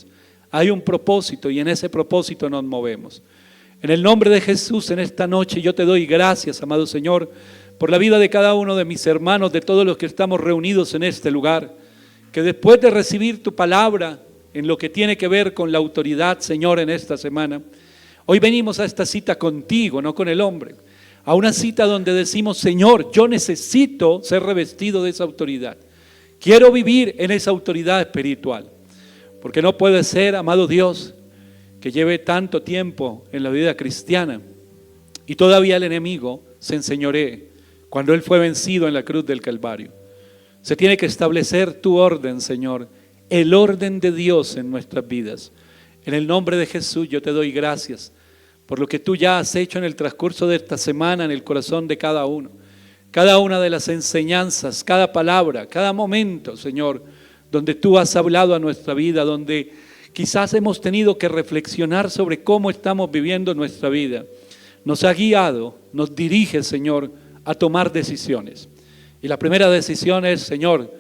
vidas. Hay un propósito y en ese propósito nos movemos. En el nombre de Jesús, en esta noche yo te doy gracias, amado Señor, por la vida de cada uno de mis hermanos, de todos los que estamos reunidos en este lugar, que después de recibir tu palabra en lo que tiene que ver con la autoridad, Señor, en esta semana, hoy venimos a esta cita contigo, no con el hombre, a una cita donde decimos, Señor, yo necesito ser revestido de esa autoridad. Quiero vivir en esa autoridad espiritual, porque no puede ser, amado Dios, que lleve tanto tiempo en la vida cristiana y todavía el enemigo se enseñoree cuando Él fue vencido en la cruz del Calvario. Se tiene que establecer tu orden, Señor, el orden de Dios en nuestras vidas. En el nombre de Jesús yo te doy gracias por lo que tú ya has hecho en el transcurso de esta semana en el corazón de cada uno. Cada una de las enseñanzas, cada palabra, cada momento, Señor, donde tú has hablado a nuestra vida, donde quizás hemos tenido que reflexionar sobre cómo estamos viviendo nuestra vida. Nos ha guiado, nos dirige, Señor, a tomar decisiones. Y la primera decisión es, Señor,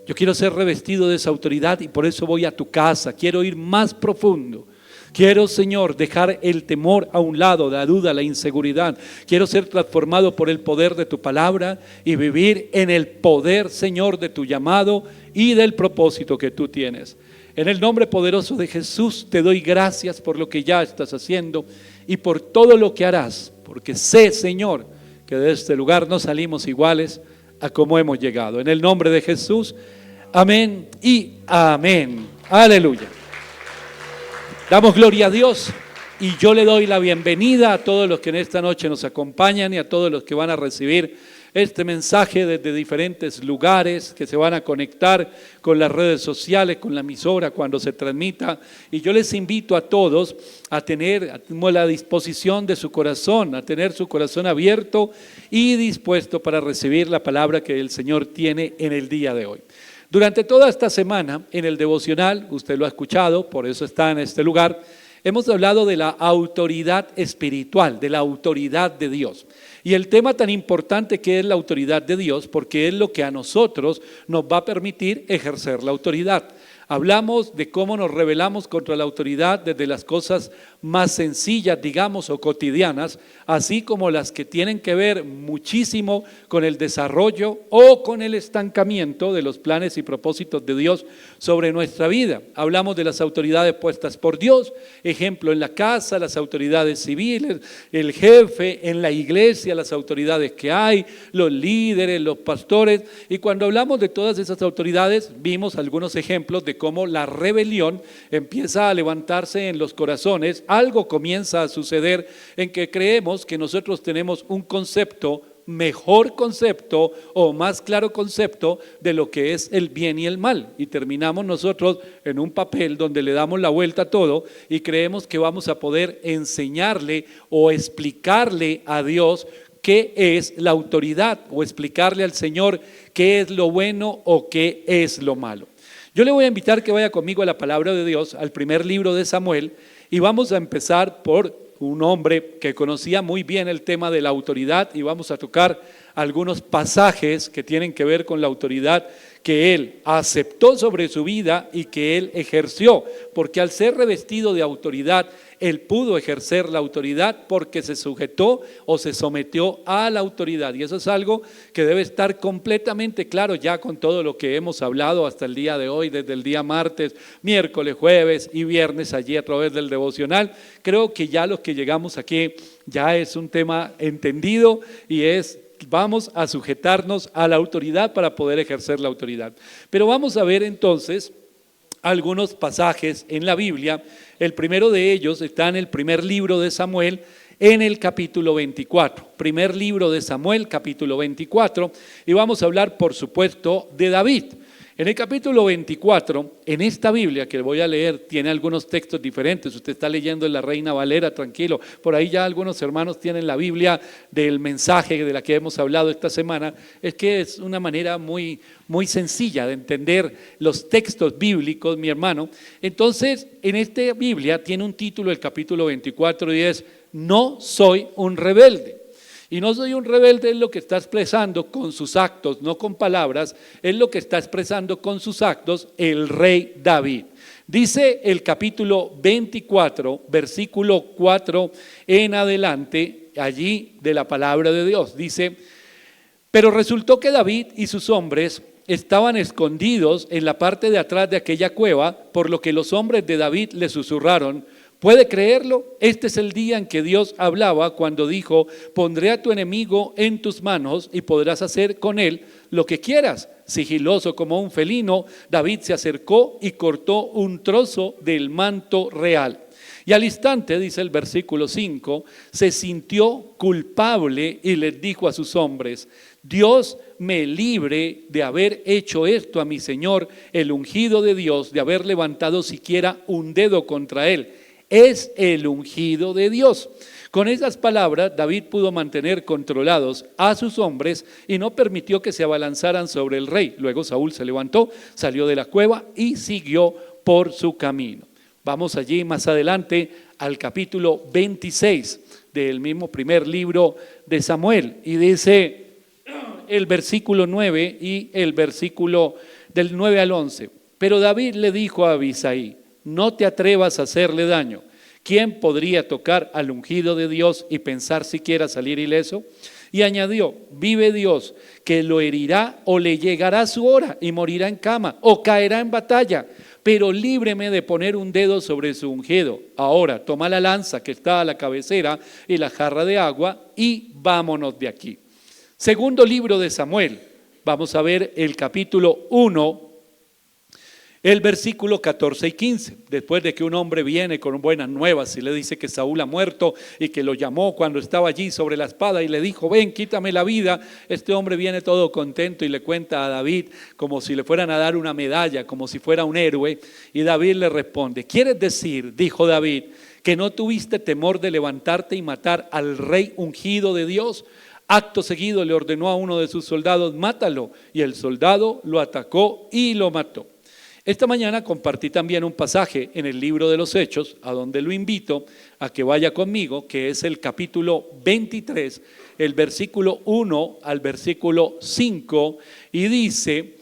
yo quiero ser revestido de esa autoridad y por eso voy a tu casa. Quiero ir más profundo. Quiero, Señor, dejar el temor a un lado, la duda, la inseguridad. Quiero ser transformado por el poder de tu palabra y vivir en el poder, Señor, de tu llamado y del propósito que tú tienes. En el nombre poderoso de Jesús te doy gracias por lo que ya estás haciendo y por todo lo que harás, porque sé, Señor, que de este lugar no salimos iguales a como hemos llegado. En el nombre de Jesús, amén y amén. Aleluya. Damos gloria a Dios y yo le doy la bienvenida a todos los que en esta noche nos acompañan y a todos los que van a recibir este mensaje desde diferentes lugares, que se van a conectar con las redes sociales, con la emisora cuando se transmita. Y yo les invito a todos a tener la disposición de su corazón, a tener su corazón abierto y dispuesto para recibir la palabra que el Señor tiene en el día de hoy. Durante toda esta semana, en el devocional, usted lo ha escuchado, por eso está en este lugar, hemos hablado de la autoridad espiritual, de la autoridad de Dios. Y el tema tan importante que es la autoridad de Dios, porque es lo que a nosotros nos va a permitir ejercer la autoridad. Hablamos de cómo nos rebelamos contra la autoridad desde las cosas más sencillas, digamos, o cotidianas, así como las que tienen que ver muchísimo con el desarrollo o con el estancamiento de los planes y propósitos de Dios sobre nuestra vida. Hablamos de las autoridades puestas por Dios, ejemplo, en la casa, las autoridades civiles, el jefe, en la iglesia, las autoridades que hay, los líderes, los pastores. Y cuando hablamos de todas esas autoridades, vimos algunos ejemplos de cómo la rebelión empieza a levantarse en los corazones. Algo comienza a suceder en que creemos que nosotros tenemos un concepto, mejor concepto o más claro concepto de lo que es el bien y el mal, y terminamos nosotros en un papel donde le damos la vuelta a todo y creemos que vamos a poder enseñarle o explicarle a Dios qué es la autoridad o explicarle al Señor qué es lo bueno o qué es lo malo. Yo le voy a invitar que vaya conmigo a la palabra de Dios, al primer libro de Samuel, y vamos a empezar por un hombre que conocía muy bien el tema de la autoridad y vamos a tocar algunos pasajes que tienen que ver con la autoridad que él aceptó sobre su vida y que él ejerció, porque al ser revestido de autoridad, él pudo ejercer la autoridad porque se sujetó o se sometió a la autoridad. Y eso es algo que debe estar completamente claro ya con todo lo que hemos hablado hasta el día de hoy, desde el día martes, miércoles, jueves y viernes allí a través del devocional. Creo que ya los que llegamos aquí ya es un tema entendido y es: vamos a sujetarnos a la autoridad para poder ejercer la autoridad. Pero vamos a ver entonces algunos pasajes en la Biblia. El primero de ellos está en el primer libro de Samuel, en el capítulo 24. Primer libro de Samuel, capítulo 24. Y vamos a hablar, por supuesto, de David. En el capítulo 24, en esta Biblia que voy a leer, tiene algunos textos diferentes. Usted está leyendo en la Reina Valera, tranquilo. Por ahí ya algunos hermanos tienen la Biblia del mensaje de la que hemos hablado esta semana. Es que es una manera muy sencilla de entender los textos bíblicos, mi hermano. Entonces, en esta Biblia tiene un título, el capítulo 24, y es: No soy un rebelde. Y no soy un rebelde es lo que está expresando con sus actos, no con palabras, es lo que está expresando con sus actos el rey David. Dice el capítulo 24, versículo 4 en adelante, allí de la palabra de Dios. Dice: pero resultó que David y sus hombres estaban escondidos en la parte de atrás de aquella cueva, por lo que los hombres de David le susurraron: ¿puede creerlo? Este es el día en que Dios hablaba cuando dijo: pondré a tu enemigo en tus manos y podrás hacer con él lo que quieras. Sigiloso como un felino, David se acercó y cortó un trozo del manto real. Y al instante, dice el versículo 5, se sintió culpable y les dijo a sus hombres: Dios me libre de haber hecho esto a mi Señor, el ungido de Dios, de haber levantado siquiera un dedo contra él. Es el ungido de Dios. Con esas palabras, David pudo mantener controlados a sus hombres y no permitió que se abalanzaran sobre el rey. Luego Saúl se levantó, salió de la cueva y siguió por su camino. Vamos allí más adelante al capítulo 26 del mismo primer libro de Samuel, y dice el versículo 9 y el versículo del 9 al 11. Pero David le dijo a Abisai: no te atrevas a hacerle daño. ¿Quién podría tocar al ungido de Dios y pensar siquiera salir ileso? Y añadió: vive Dios, que lo herirá o le llegará su hora y morirá en cama o caerá en batalla, pero líbreme de poner un dedo sobre su ungido. Ahora toma la lanza que está a la cabecera y la jarra de agua y vámonos de aquí. Segundo libro de Samuel, vamos a ver el capítulo 1, el versículo 14 y 15. Después de que un hombre viene con buenas nuevas y le dice que Saúl ha muerto y que lo llamó cuando estaba allí sobre la espada y le dijo: ven, quítame la vida. Este hombre viene todo contento y le cuenta a David como si le fueran a dar una medalla, como si fuera un héroe. Y David le responde: ¿quieres decir, dijo David, que no tuviste temor de levantarte y matar al rey ungido de Dios? Acto seguido le ordenó a uno de sus soldados: mátalo. Y el soldado lo atacó y lo mató. Esta mañana compartí también un pasaje en el libro de los Hechos, a donde lo invito a que vaya conmigo, que es el capítulo 23, el versículo 1 al versículo 5, y dice: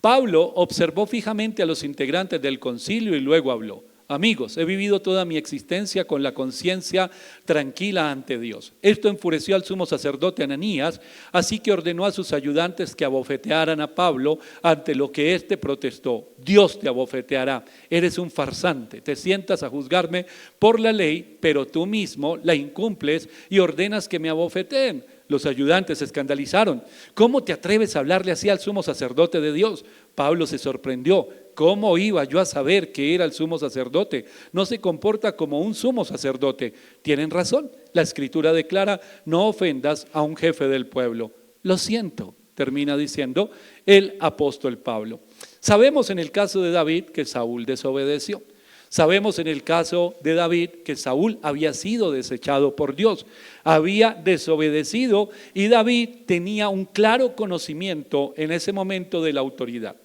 Pablo observó fijamente a los integrantes del concilio y luego habló: amigos, he vivido toda mi existencia con la conciencia tranquila ante Dios. Esto enfureció al sumo sacerdote Ananías, así que ordenó a sus ayudantes que abofetearan a Pablo, ante lo que éste protestó: Dios te abofeteará, eres un farsante, te sientas a juzgarme por la ley, pero tú mismo la incumples y ordenas que me abofeteen. Los ayudantes se escandalizaron: ¿cómo te atreves a hablarle así al sumo sacerdote de Dios? Pablo se sorprendió: ¿cómo iba yo a saber que era el sumo sacerdote? No se comporta como un sumo sacerdote. Tienen razón, la escritura declara: no ofendas a un jefe del pueblo. Lo siento, termina diciendo el apóstol Pablo. Sabemos en el caso de David que Saúl desobedeció. Sabemos en el caso de David que Saúl había sido desechado por Dios, había desobedecido, y David tenía un claro conocimiento en ese momento de la autoridad.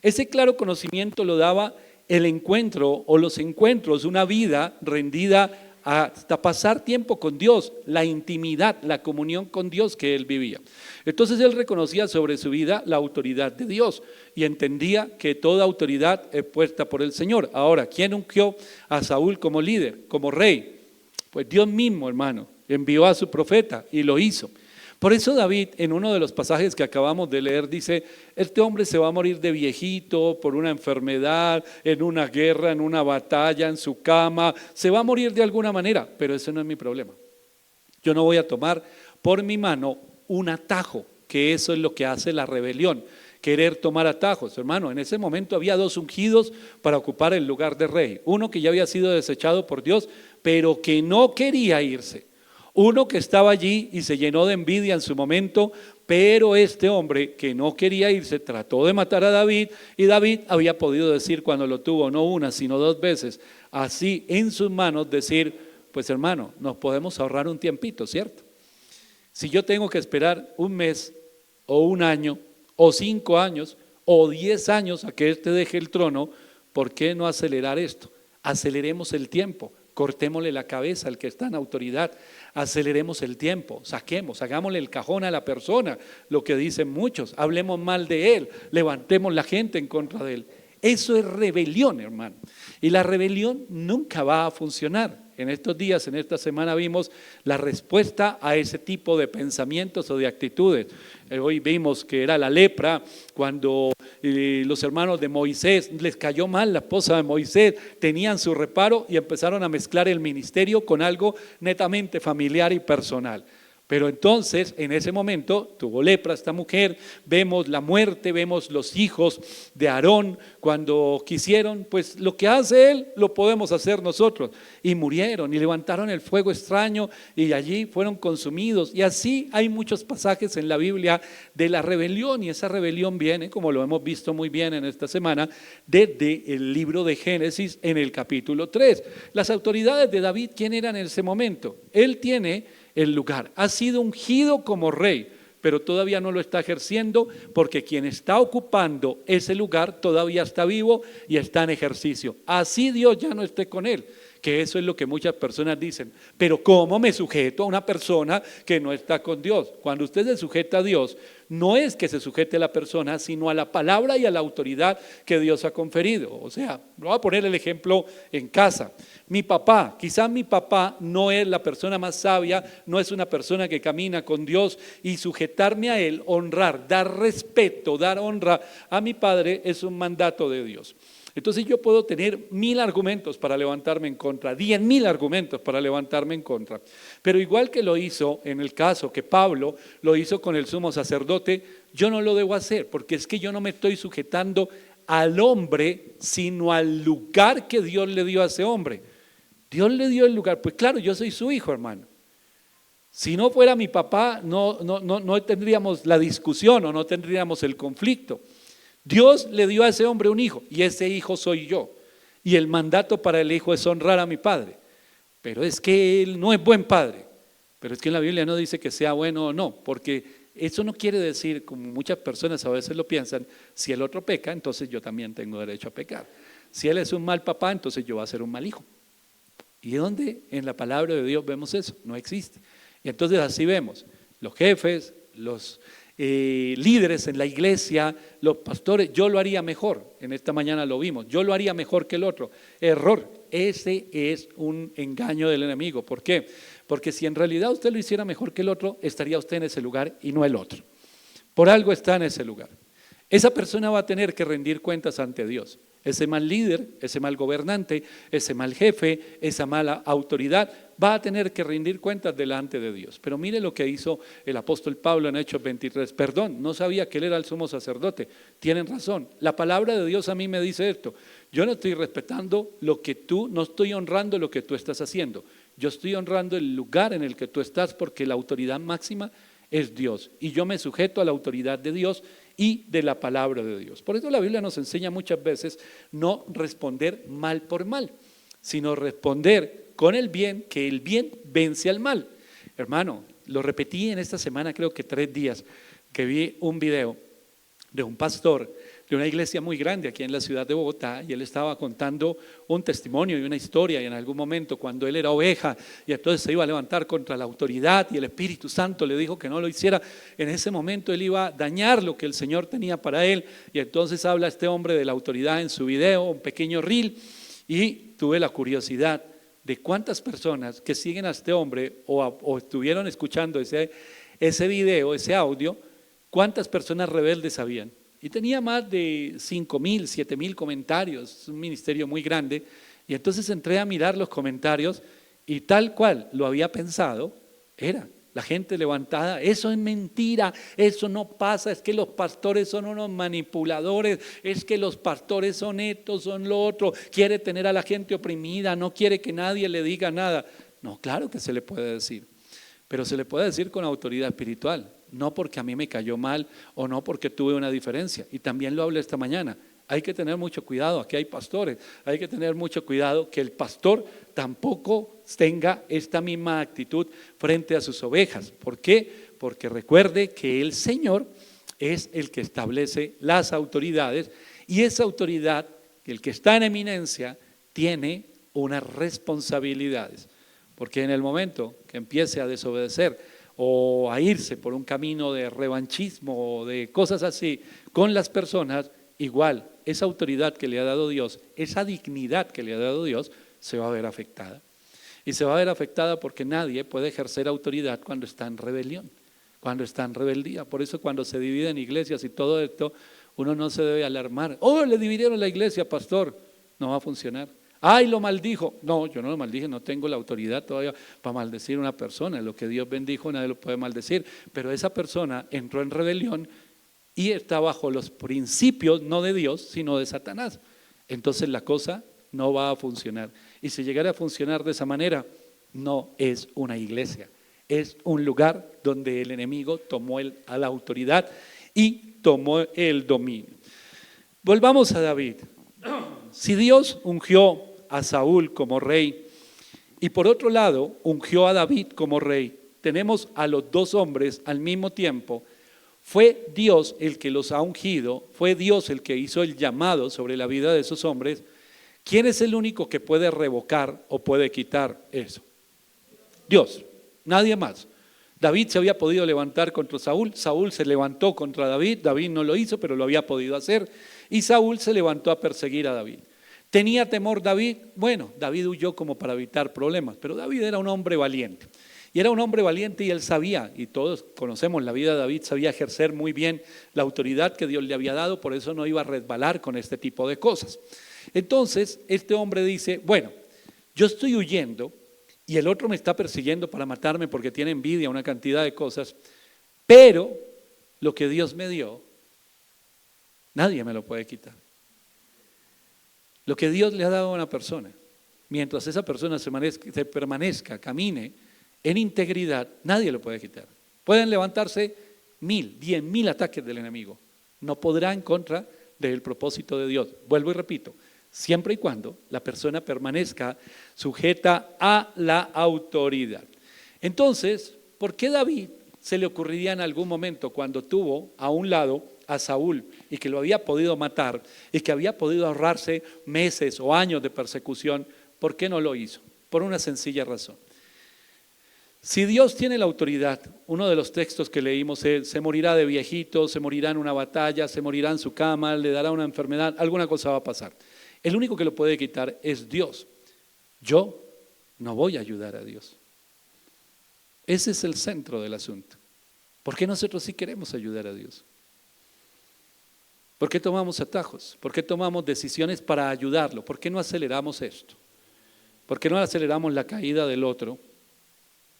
Ese claro conocimiento lo daba el encuentro o los encuentros, una vida rendida hasta pasar tiempo con Dios, la intimidad, la comunión con Dios que él vivía. Entonces él reconocía sobre su vida la autoridad de Dios y entendía que toda autoridad es puesta por el Señor. Ahora, ¿quién ungió a Saúl como líder, como rey? Pues Dios mismo, hermano, envió a su profeta y lo hizo. Por eso David, en uno de los pasajes que acabamos de leer, dice: este hombre se va a morir de viejito, por una enfermedad, en una guerra, en una batalla, en su cama, se va a morir de alguna manera, pero ese no es mi problema. Yo no voy a tomar por mi mano un atajo, que eso es lo que hace la rebelión, querer tomar atajos. Hermano, en ese momento había dos ungidos para ocupar el lugar de rey, uno que ya había sido desechado por Dios, pero que no quería irse. Uno que estaba allí y se llenó de envidia en su momento, pero este hombre que no quería irse trató de matar a David, y David había podido decir, cuando lo tuvo no una sino dos veces, así en sus manos, decir: pues hermano, nos podemos ahorrar un tiempito, ¿cierto? Si yo tengo que esperar un mes o un año o 5 años o 10 años a que éste deje el trono, ¿por qué no acelerar esto? Aceleremos el tiempo. Cortémosle la cabeza al que está en autoridad, aceleremos el tiempo, saquemos, hagámosle el cajón a la persona, lo que dicen muchos, hablemos mal de él, levantemos la gente en contra de él. Eso es rebelión, hermano. Y la rebelión nunca va a funcionar. En estos días, en esta semana vimos la respuesta a ese tipo de pensamientos o de actitudes. Hoy vimos que era la lepra cuando los hermanos de Moisés, les cayó mal la esposa de Moisés, tenían su reparo y empezaron a mezclar el ministerio con algo netamente familiar y personal. Pero entonces, en ese momento, tuvo lepra esta mujer, vemos la muerte, vemos los hijos de Aarón cuando quisieron, pues lo que hace él, lo podemos hacer nosotros. Y murieron y levantaron el fuego extraño y allí fueron consumidos. Y así hay muchos pasajes en la Biblia de la rebelión, y esa rebelión viene, como lo hemos visto muy bien en esta semana, desde el libro de Génesis en el capítulo 3. Las autoridades de David, ¿quién eran en ese momento? Él tiene el lugar, ha sido ungido como rey, pero todavía no lo está ejerciendo porque quien está ocupando ese lugar todavía está vivo y está en ejercicio. Así Dios ya no esté con él, que eso es lo que muchas personas dicen. Pero ¿cómo me sujeto a una persona que no está con Dios? Cuando usted se sujeta a Dios, no es que se sujete a la persona, sino a la palabra y a la autoridad que Dios ha conferido. O sea, voy a poner el ejemplo en casa. Mi papá, quizás mi papá no es la persona más sabia, no es una persona que camina con Dios, y sujetarme a él, honrar, dar respeto, dar honra a mi padre es un mandato de Dios. Entonces yo puedo tener 1000 argumentos para levantarme en contra, 10.000 argumentos para levantarme en contra. Pero igual que lo hizo en el caso que Pablo lo hizo con el sumo sacerdote, yo no lo debo hacer, porque es que yo no me estoy sujetando al hombre, sino al lugar que Dios le dio a ese hombre. Dios le dio el lugar, pues claro, yo soy su hijo, hermano. Si no fuera mi papá, no tendríamos la discusión o no tendríamos el conflicto. Dios le dio a ese hombre un hijo y ese hijo soy yo. Y el mandato para el hijo es honrar a mi padre. Pero es que él no es buen padre. Pero es que en la Biblia no dice que sea bueno o no, porque eso no quiere decir, como muchas personas a veces lo piensan, si el otro peca, entonces yo también tengo derecho a pecar. Si él es un mal papá, entonces yo voy a ser un mal hijo. ¿Y dónde en la palabra de Dios vemos eso? No existe. Y entonces así vemos, los jefes, los líderes en la iglesia, los pastores, yo lo haría mejor, en esta mañana lo vimos, yo lo haría mejor que el otro. Error, ese es un engaño del enemigo. ¿Por qué? Porque si en realidad usted lo hiciera mejor que el otro, estaría usted en ese lugar y no el otro. Por algo está en ese lugar. Esa persona va a tener que rendir cuentas ante Dios. Ese mal líder, ese mal gobernante, ese mal jefe, esa mala autoridad va a tener que rendir cuentas delante de Dios. Pero mire lo que hizo el apóstol Pablo en Hechos 23. Perdón, no sabía que él era el sumo sacerdote. Tienen razón. La palabra de Dios a mí me dice esto. Yo no estoy respetando lo que tú, no estoy honrando lo que tú estás haciendo. Yo estoy honrando el lugar en el que tú estás, porque la autoridad máxima es Dios. Y yo me sujeto a la autoridad de Dios y de la palabra de Dios. Por eso la Biblia nos enseña muchas veces no responder mal por mal, sino responder con el bien, que el bien vence al mal. Hermano, lo repetí en esta semana, creo que 3 días, que vi un video de un pastor de una iglesia muy grande aquí en la ciudad de Bogotá, y él estaba contando un testimonio y una historia, y en algún momento cuando él era oveja y entonces se iba a levantar contra la autoridad y el Espíritu Santo le dijo que no lo hiciera, en ese momento él iba a dañar lo que el Señor tenía para él, y entonces habla este hombre de la autoridad en su video, un pequeño reel, y tuve la curiosidad de cuántas personas que siguen a este hombre o estuvieron escuchando ese video, ese audio, cuántas personas rebeldes habían. Y tenía más de 5.000, 7.000 comentarios, es un ministerio muy grande. Y entonces entré a mirar los comentarios y tal cual lo había pensado, era la gente levantada, eso es mentira, eso no pasa, es que los pastores son unos manipuladores, es que los pastores son estos, son lo otro, quiere tener a la gente oprimida, no quiere que nadie le diga nada. No, claro que se le puede decir, pero se le puede decir con autoridad espiritual. No porque a mí me cayó mal o no porque tuve una diferencia. Y también lo hablé esta mañana. Hay que tener mucho cuidado, aquí hay pastores, hay que tener mucho cuidado que el pastor tampoco tenga esta misma actitud frente a sus ovejas. ¿Por qué? Porque recuerde que el Señor es el que establece las autoridades, y esa autoridad, el que está en eminencia, tiene unas responsabilidades. Porque en el momento que empiece a desobedecer o a irse por un camino de revanchismo o de cosas así con las personas, igual esa autoridad que le ha dado Dios, esa dignidad que le ha dado Dios, se va a ver afectada. Y se va a ver afectada porque nadie puede ejercer autoridad cuando está en rebelión, cuando está en rebeldía. Por eso cuando se dividen iglesias y todo esto, uno no se debe alarmar. Oh, le dividieron la iglesia, pastor. No va a funcionar. Ay, lo maldijo. No, yo no lo maldije, no tengo la autoridad todavía para maldecir a una persona. Lo que Dios bendijo nadie lo puede maldecir. Pero esa persona entró en rebelión y está bajo los principios no de Dios, sino de Satanás. Entonces la cosa no va a funcionar. Y si llegara a funcionar de esa manera, no es una iglesia. Es un lugar donde el enemigo tomó a la autoridad y tomó el dominio. Volvamos a David. Si Dios ungió a Saúl como rey y por otro lado ungió a David como rey, tenemos a los dos hombres al mismo tiempo. Fue Dios el que los ha ungido, fue Dios el que hizo el llamado sobre la vida de esos hombres. ¿Quién es el único que puede revocar o puede quitar eso? Dios, nadie más. David se había podido levantar contra Saúl, Saúl se levantó contra David, David no lo hizo, pero lo había podido hacer, y Saúl se levantó a perseguir a David. ¿Tenía temor David? Bueno, David huyó como para evitar problemas, pero David era un hombre valiente. Y era un hombre valiente y él sabía, y todos conocemos la vida de David, sabía ejercer muy bien la autoridad que Dios le había dado, por eso no iba a resbalar con este tipo de cosas. Entonces, este hombre dice, bueno, yo estoy huyendo y el otro me está persiguiendo para matarme porque tiene envidia, una cantidad de cosas, pero lo que Dios me dio, nadie me lo puede quitar. Lo que Dios le ha dado a una persona, mientras esa persona se permanezca, camine en integridad, nadie lo puede quitar. Pueden levantarse 1000, 10.000 ataques del enemigo, no podrá en contra del propósito de Dios. Vuelvo y repito, siempre y cuando la persona permanezca sujeta a la autoridad. Entonces, ¿por qué David se le ocurriría en algún momento cuando tuvo a un lado a Saúl y que lo había podido matar y que había podido ahorrarse meses o años de persecución? ¿Por qué no lo hizo? Por una sencilla razón. Si Dios tiene la autoridad, uno de los textos que leímos es, se morirá de viejito, se morirá en una batalla, se morirá en su cama, le dará una enfermedad, alguna cosa va a pasar. El único que lo puede quitar es Dios. Yo no voy a ayudar a Dios. Ese es el centro del asunto. ¿Por qué nosotros sí queremos ayudar a Dios? ¿Por qué tomamos atajos? ¿Por qué tomamos decisiones para ayudarlo? ¿Por qué no aceleramos esto? ¿Por qué no aceleramos la caída del otro?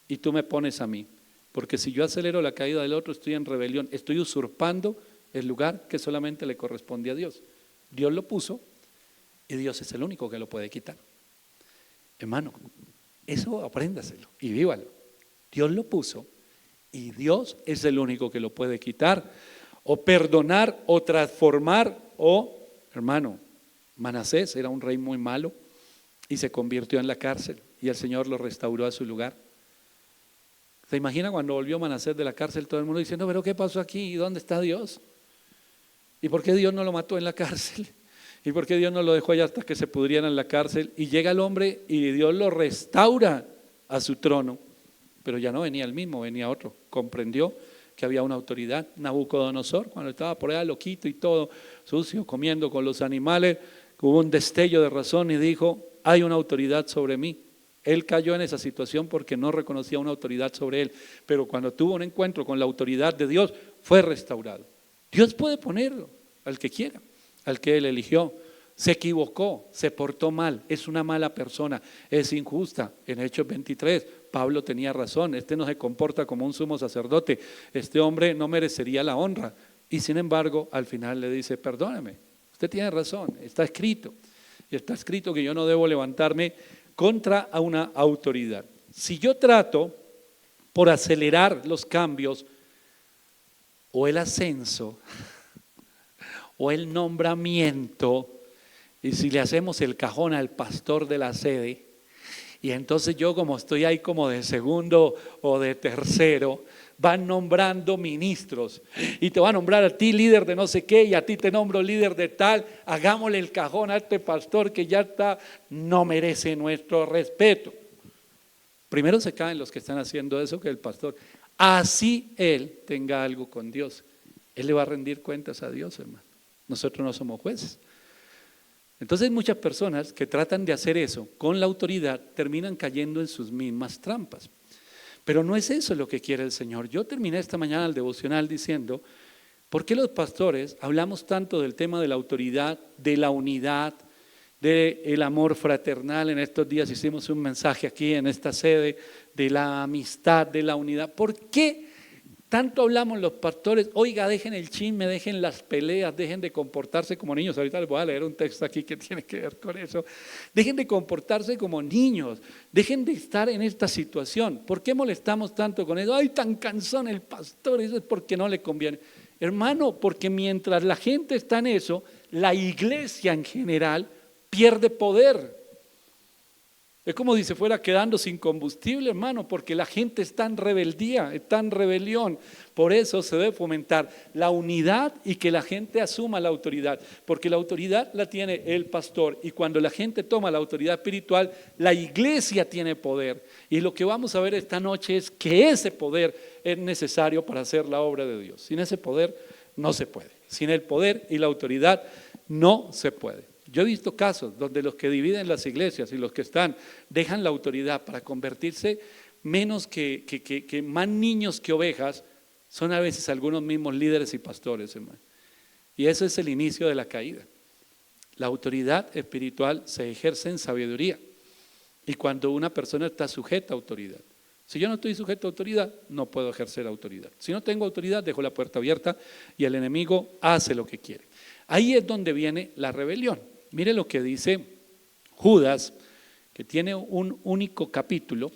Y tú me pones a mí, porque si yo acelero la caída del otro, estoy en rebelión, estoy usurpando el lugar que solamente le corresponde a Dios. Dios lo puso y Dios es el único que lo puede quitar. Hermano, eso apréndaselo y vívalo. Dios lo puso y Dios es el único que lo puede quitar, o perdonar, o transformar, o, hermano, Manasés era un rey muy malo y se convirtió en la cárcel y el Señor lo restauró a su lugar. ¿Se imagina cuando volvió Manasés de la cárcel todo el mundo diciendo, pero qué pasó aquí? ¿Dónde está Dios? ¿Y por qué Dios no lo mató en la cárcel? ¿Y por qué Dios no lo dejó allá hasta que se pudriera en la cárcel? Y llega el hombre y Dios lo restaura a su trono, pero ya no venía el mismo, venía otro. Comprendió que había una autoridad. Nabucodonosor, cuando estaba por allá loquito y todo sucio, comiendo con los animales, hubo un destello de razón y dijo, hay una autoridad sobre mí. Él cayó en esa situación porque no reconocía una autoridad sobre él, pero cuando tuvo un encuentro con la autoridad de Dios, fue restaurado. Dios puede ponerlo al que quiera, al que él eligió. Se equivocó, se portó mal, es una mala persona, es injusta. En Hechos 23, Pablo tenía razón, este no se comporta como un sumo sacerdote, este hombre no merecería la honra. Y sin embargo, al final le dice, perdóname, usted tiene razón, está escrito. Y está escrito que yo no debo levantarme contra a una autoridad. Si yo trato por acelerar los cambios o el ascenso o el nombramiento, y si le hacemos el cajón al pastor de la sede, y entonces yo como estoy ahí como de segundo o de tercero, van nombrando ministros y te va a nombrar a ti líder de no sé qué y a ti te nombro líder de tal, hagámosle el cajón a este pastor que ya está, no merece nuestro respeto. Primero se caen los que están haciendo eso que el pastor, así él tenga algo con Dios, él le va a rendir cuentas a Dios, hermano. Nosotros no somos jueces. Entonces muchas personas que tratan de hacer eso con la autoridad terminan cayendo en sus mismas trampas. Pero no es eso lo que quiere el Señor. Yo terminé esta mañana el devocional diciendo, ¿por qué los pastores hablamos tanto del tema de la autoridad, de la unidad, del amor fraternal? En estos días hicimos un mensaje aquí en esta sede de la amistad, de la unidad. ¿Por qué tanto hablamos los pastores? Oiga, dejen el chisme, dejen las peleas, dejen de comportarse como niños. Ahorita les voy a leer un texto aquí que tiene que ver con eso. Dejen de comportarse como niños, dejen de estar en esta situación. ¿Por qué molestamos tanto con eso? Ay, tan cansón el pastor, eso es porque no le conviene. Hermano, porque mientras la gente está en eso, la iglesia en general pierde poder. Es como si se fuera quedando sin combustible, hermano, porque la gente está en rebeldía, está en rebelión. Por eso se debe fomentar la unidad y que la gente asuma la autoridad, porque la autoridad la tiene el pastor, y cuando la gente toma la autoridad espiritual, la iglesia tiene poder. Y lo que vamos a ver esta noche es que ese poder es necesario para hacer la obra de Dios. Sin ese poder no se puede. Sin el poder y la autoridad no se puede. Yo he visto casos donde los que dividen las iglesias y los que están dejan la autoridad para convertirse menos que más niños que ovejas, son a veces algunos mismos líderes y pastores, hermano. Y eso es el inicio de la caída. La autoridad espiritual se ejerce en sabiduría, y cuando una persona está sujeta a autoridad. Si yo no estoy sujeto a autoridad, no puedo ejercer autoridad. Si no tengo autoridad, dejo la puerta abierta y el enemigo hace lo que quiere. Ahí es donde viene la rebelión. Mire lo que dice Judas, que tiene un único capítulo,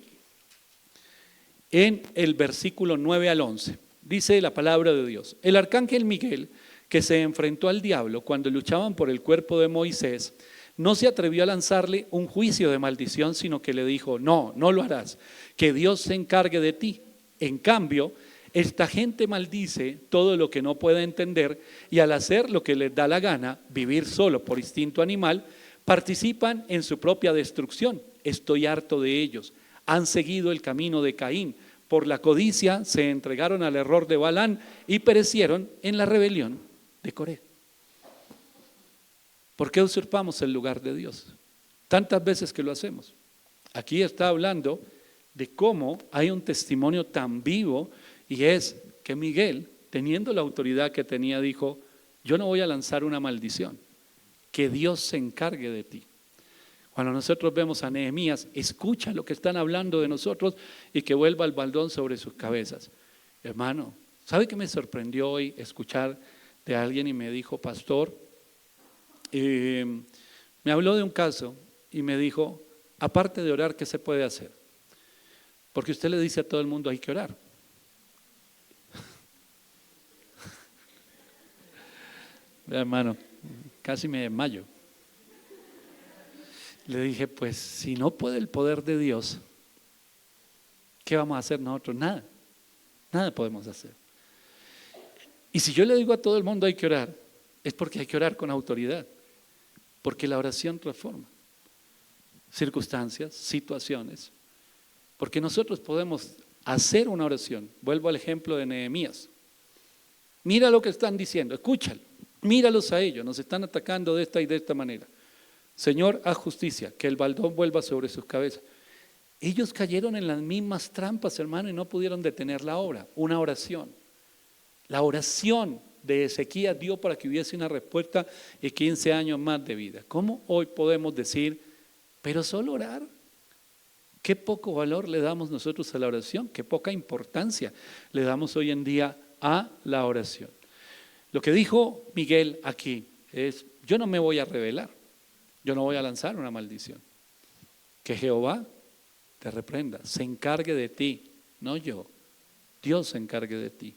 en el versículo 9 al 11. Dice la palabra de Dios: el arcángel Miguel, que se enfrentó al diablo cuando luchaban por el cuerpo de Moisés, no se atrevió a lanzarle un juicio de maldición, sino que le dijo: no, no lo harás, que Dios se encargue de ti. En cambio, esta gente maldice todo lo que no puede entender, y al hacer lo que les da la gana, vivir solo por instinto animal, participan en su propia destrucción. Estoy harto de ellos. Han seguido el camino de Caín. Por la codicia se entregaron al error de Balán y perecieron en la rebelión de Coré. ¿Por qué usurpamos el lugar de Dios? Tantas veces que lo hacemos. Aquí está hablando de cómo hay un testimonio tan vivo, y es que Miguel, teniendo la autoridad que tenía, dijo: yo no voy a lanzar una maldición, que Dios se encargue de ti. Cuando nosotros vemos a Nehemías, escucha lo que están hablando de nosotros y que vuelva el baldón sobre sus cabezas. Hermano, ¿sabe qué me sorprendió hoy? Escuchar de alguien y me dijo: pastor, me habló de un caso y me dijo: aparte de orar, ¿qué se puede hacer? Porque usted le dice a todo el mundo: hay que orar. Hermano, casi me desmayo. Le dije: pues si no puede el poder de Dios, ¿qué vamos a hacer nosotros? Nada, nada podemos hacer. Y si yo le digo a todo el mundo hay que orar, es porque hay que orar con autoridad, porque la oración transforma circunstancias, situaciones, porque nosotros podemos hacer una oración. Vuelvo al ejemplo de Nehemías. Mira lo que están diciendo, escúchalo, míralos a ellos, nos están atacando de esta y de esta manera. Señor, haz justicia, que el baldón vuelva sobre sus cabezas. Ellos cayeron en las mismas trampas, hermano, y no pudieron detener la obra. Una oración. La oración de Ezequías dio para que hubiese una respuesta y 15 años más de vida. ¿Cómo hoy podemos decir, pero solo orar? Qué poco valor le damos nosotros a la oración, qué poca importancia le damos hoy en día a la oración. Lo que dijo Miguel aquí es: yo no me voy a rebelar, yo no voy a lanzar una maldición. Que Jehová te reprenda, se encargue de ti, no yo. Dios se encargue de ti.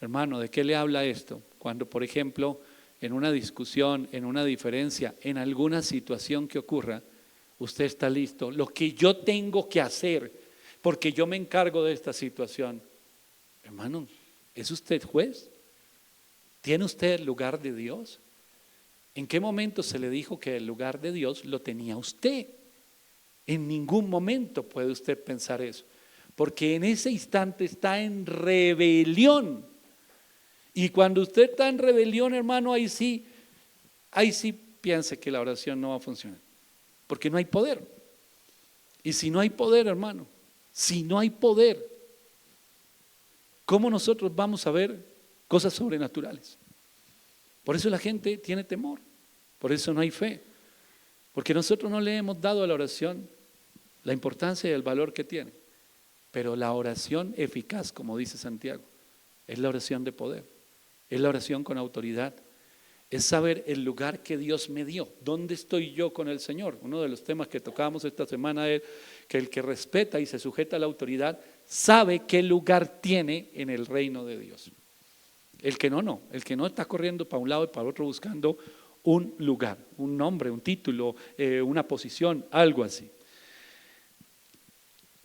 Hermano, ¿de qué le habla esto? Cuando, por ejemplo, en una discusión, en una diferencia, en alguna situación que ocurra, usted está listo. Lo que yo tengo que hacer, porque yo me encargo de esta situación. Hermano, ¿es usted juez? ¿Tiene usted el lugar de Dios? ¿En qué momento se le dijo que el lugar de Dios lo tenía usted? En ningún momento puede usted pensar eso, porque en ese instante está en rebelión. Y cuando usted está en rebelión, hermano, ahí sí piense que la oración no va a funcionar, porque no hay poder. Y si no hay poder, hermano, si no hay poder, ¿cómo nosotros vamos a ver cosas sobrenaturales? Por eso la gente tiene temor, por eso no hay fe, porque nosotros no le hemos dado a la oración la importancia y el valor que tiene. Pero la oración eficaz, como dice Santiago, es la oración de poder, es la oración con autoridad, es saber el lugar que Dios me dio, dónde estoy yo con el Señor. Uno de los temas que tocábamos esta semana es que el que respeta y se sujeta a la autoridad sabe qué lugar tiene en el reino de Dios. El que no, el que no está corriendo para un lado y para otro buscando un lugar, un nombre, un título, una posición, algo así.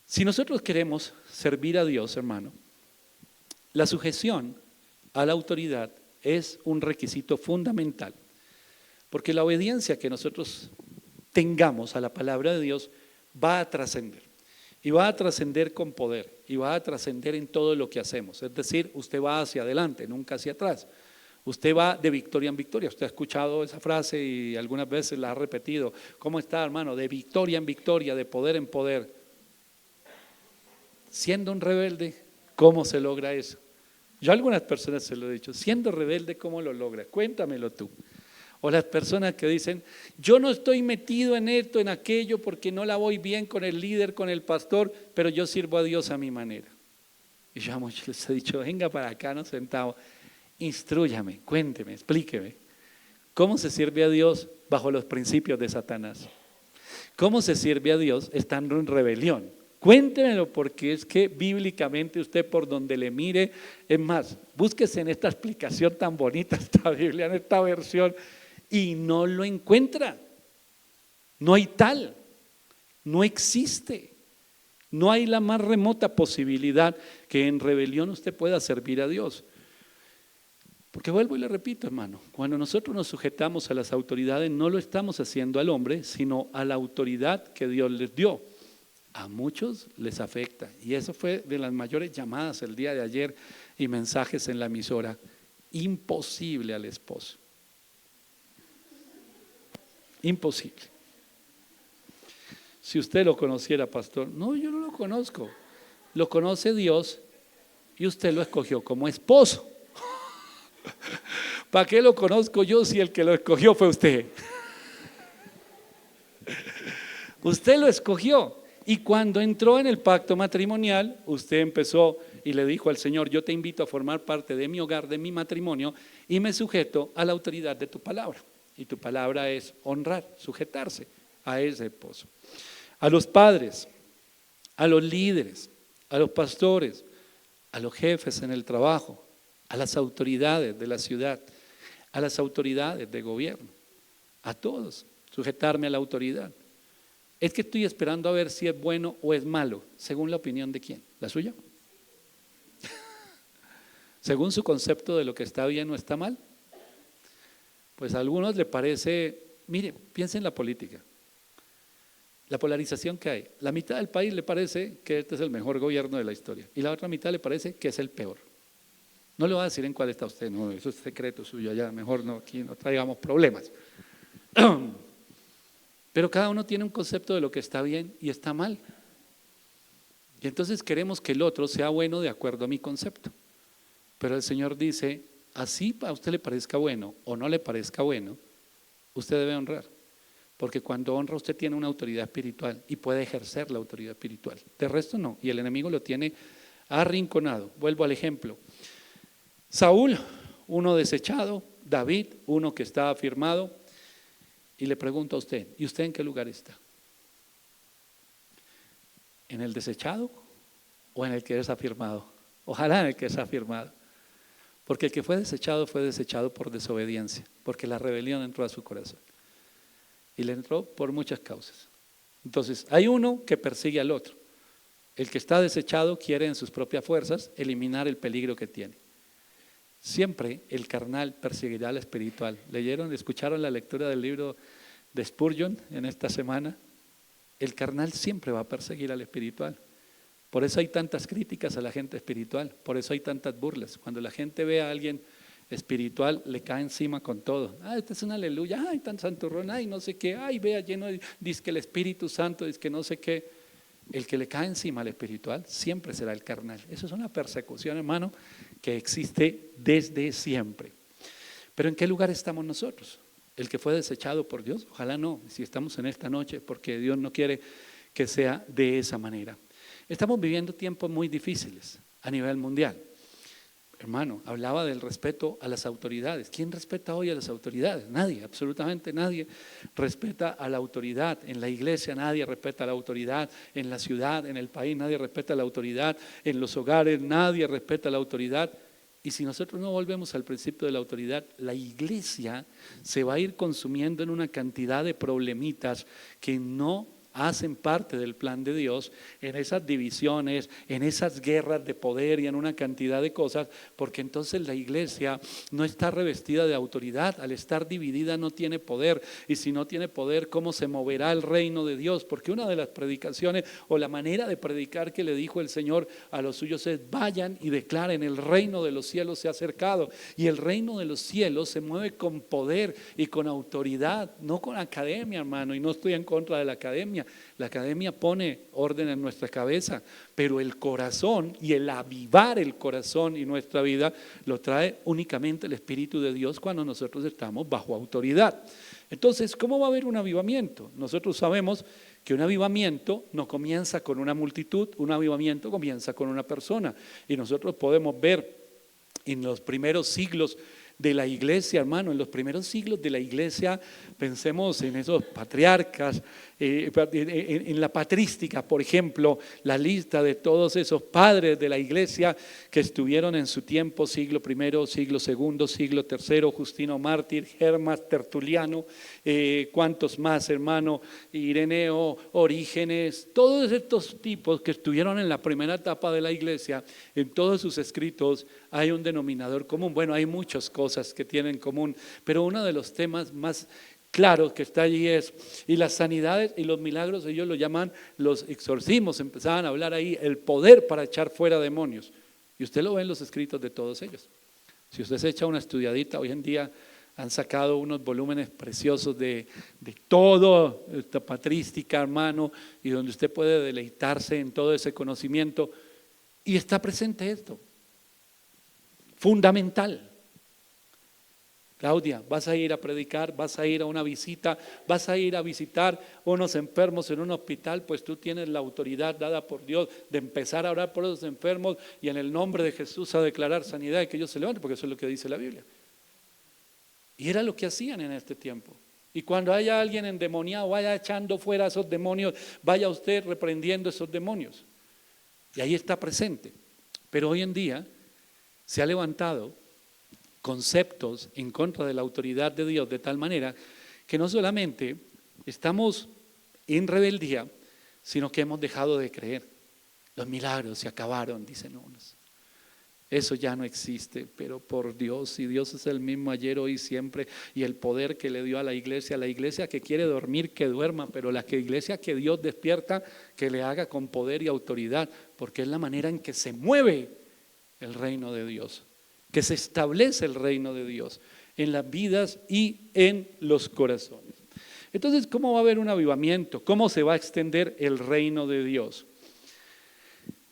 Si nosotros queremos servir a Dios, hermano, la sujeción a la autoridad es un requisito fundamental, porque la obediencia que nosotros tengamos a la palabra de Dios va a trascender, y va a trascender con poder, y va a trascender en todo lo que hacemos. Es decir, usted va hacia adelante, nunca hacia atrás. Usted va de victoria en victoria. Usted ha escuchado esa frase y algunas veces la ha repetido. ¿Cómo está, hermano? De victoria en victoria, de poder en poder. Siendo un rebelde, ¿cómo se logra eso? Yo a algunas personas se lo he dicho, siendo rebelde, ¿cómo lo logra? Cuéntamelo tú. O las personas que dicen, yo no estoy metido en esto, en aquello, porque no la voy bien con el líder, con el pastor, pero yo sirvo a Dios a mi manera. Y yo a muchos les he dicho, venga para acá, nos sentamos, instrúyame, cuénteme, explíqueme. ¿Cómo se sirve a Dios bajo los principios de Satanás? ¿Cómo se sirve a Dios estando en rebelión? Cuéntemelo, porque es que bíblicamente usted por donde le mire, es más, búsquese en esta explicación tan bonita, esta Biblia, en esta versión, y no lo encuentra. No hay tal, no existe, no hay la más remota posibilidad que en rebelión usted pueda servir a Dios. Porque vuelvo y le repito, hermano, cuando nosotros nos sujetamos a las autoridades, no lo estamos haciendo al hombre, sino a la autoridad que Dios les dio. A muchos les afecta, y eso fue de las mayores llamadas el día de ayer y mensajes en la emisora. Imposible al esposo. Imposible. Si usted lo conociera, pastor, no, yo no lo conozco. Lo conoce Dios y usted lo escogió como esposo. ¿Para qué lo conozco yo si el que lo escogió fue usted? Usted lo escogió. Y cuando entró en el pacto matrimonial, usted empezó y le dijo al Señor, yo te invito a formar parte de mi hogar, de mi matrimonio, y me sujeto a la autoridad de tu palabra. Y tu palabra es honrar, sujetarse a ese esposo. A los padres, a los líderes, a los pastores, a los jefes en el trabajo, a las autoridades de la ciudad, a las autoridades de gobierno, a todos, sujetarme a la autoridad. Es que estoy esperando a ver si es bueno o es malo, según la opinión de quién, la suya. Según su concepto de lo que está bien o está mal. Pues a algunos le parece, mire, piensen en la política, la polarización que hay. La mitad del país le parece que este es el mejor gobierno de la historia y la otra mitad le parece que es el peor. No le voy a decir en cuál está usted, no, eso es secreto suyo allá, mejor no, aquí no traigamos problemas. Pero cada uno tiene un concepto de lo que está bien y está mal. Y entonces queremos que el otro sea bueno de acuerdo a mi concepto. Pero el Señor dice, así a usted le parezca bueno o no le parezca bueno, usted debe honrar. Porque cuando honra usted tiene una autoridad espiritual y puede ejercer la autoridad espiritual. De resto no, y el enemigo lo tiene arrinconado. Vuelvo al ejemplo. Saúl, uno desechado, David, uno que está afirmado. Y le pregunto a usted, ¿y usted en qué lugar está? ¿En el desechado o en el que es afirmado? Ojalá en el que es afirmado. Porque el que fue desechado por desobediencia, porque la rebelión entró a su corazón. Y le entró por muchas causas. Entonces, hay uno que persigue al otro. El que está desechado quiere en sus propias fuerzas eliminar el peligro que tiene. Siempre el carnal perseguirá al espiritual. ¿Escucharon la lectura del libro de Spurgeon en esta semana? El carnal siempre va a perseguir al espiritual. Por eso hay tantas críticas a la gente espiritual, por eso hay tantas burlas. Cuando la gente ve a alguien espiritual le cae encima con todo. Este es un aleluya, ay, tan santurrón, ay, no sé qué, ay, vea, lleno de, dice que el Espíritu Santo, dice que no sé qué. El que le cae encima al espiritual siempre será el carnal. Eso es una persecución, hermano, que existe desde siempre. Pero ¿en qué lugar estamos nosotros? ¿El que fue desechado por Dios? Ojalá no, si estamos en esta noche, porque Dios no quiere que sea de esa manera. Estamos viviendo tiempos muy difíciles a nivel mundial. Hermano, hablaba del respeto a las autoridades. ¿Quién respeta hoy a las autoridades? Nadie, absolutamente nadie respeta a la autoridad. En la iglesia nadie respeta a la autoridad, en la ciudad, en el país nadie respeta a la autoridad, en los hogares nadie respeta a la autoridad. Y si nosotros no volvemos al principio de la autoridad, la iglesia se va a ir consumiendo en una cantidad de problemitas que no hacen parte del plan de Dios, en esas divisiones, en esas guerras de poder y en una cantidad de cosas, porque entonces la iglesia no está revestida de autoridad, al estar dividida no tiene poder, y si no tiene poder, ¿cómo se moverá el reino de Dios? Porque una de las predicaciones o la manera de predicar que le dijo el Señor a los suyos es: vayan y declaren, el reino de los cielos se ha acercado, y el reino de los cielos se mueve con poder y con autoridad, no con academia, hermano, y no estoy en contra de la academia. La academia pone orden en nuestra cabeza, pero el corazón y el avivar el corazón y nuestra vida lo trae únicamente el Espíritu de Dios cuando nosotros estamos bajo autoridad. Entonces, ¿cómo va a haber un avivamiento? Nosotros sabemos que un avivamiento no comienza con una multitud, un avivamiento comienza con una persona. Y nosotros podemos ver en los primeros siglos de la iglesia, hermano, en los primeros siglos de la iglesia, pensemos en esos patriarcas, en la patrística, por ejemplo, la lista de todos esos padres de la iglesia que estuvieron en su tiempo, siglo I, siglo II, siglo III, Justino Mártir, Hermas, Tertuliano, cuántos más, hermano, Ireneo, Orígenes, todos estos tipos que estuvieron en la primera etapa de la iglesia, en todos sus escritos hay un denominador común. Bueno, hay muchas cosas que tienen en común, pero uno de los temas más claros que está allí es, y las sanidades y los milagros, ellos lo llaman los exorcismos, empezaban a hablar ahí, el poder para echar fuera demonios, y usted lo ve en los escritos de todos ellos. Si usted se echa una estudiadita, hoy en día han sacado unos volúmenes preciosos de todo, esta patrística, hermano, y donde usted puede deleitarse en todo ese conocimiento, y está presente esto, fundamental. Claudia, vas a ir a predicar, vas a ir a una visita, vas a ir a visitar unos enfermos en un hospital, pues tú tienes la autoridad dada por Dios de empezar a orar por esos enfermos y en el nombre de Jesús a declarar sanidad y que ellos se levanten, porque eso es lo que dice la Biblia. Y era lo que hacían en este tiempo. Y cuando haya alguien endemoniado, vaya echando fuera a esos demonios, vaya usted reprendiendo esos demonios. Y ahí está presente. Pero hoy en día se ha levantado conceptos en contra de la autoridad de Dios de tal manera que no solamente estamos en rebeldía, sino que hemos dejado de creer. Los milagros se acabaron, dicen unos. Eso ya no existe, pero por Dios, si Dios es el mismo ayer, hoy y siempre, y el poder que le dio a la iglesia que quiere dormir, que duerma, pero la iglesia que Dios despierta, que le haga con poder y autoridad, porque es la manera en que se mueve el reino de Dios, que se establece el reino de Dios en las vidas y en los corazones. Entonces, ¿cómo va a haber un avivamiento? ¿Cómo se va a extender el reino de Dios?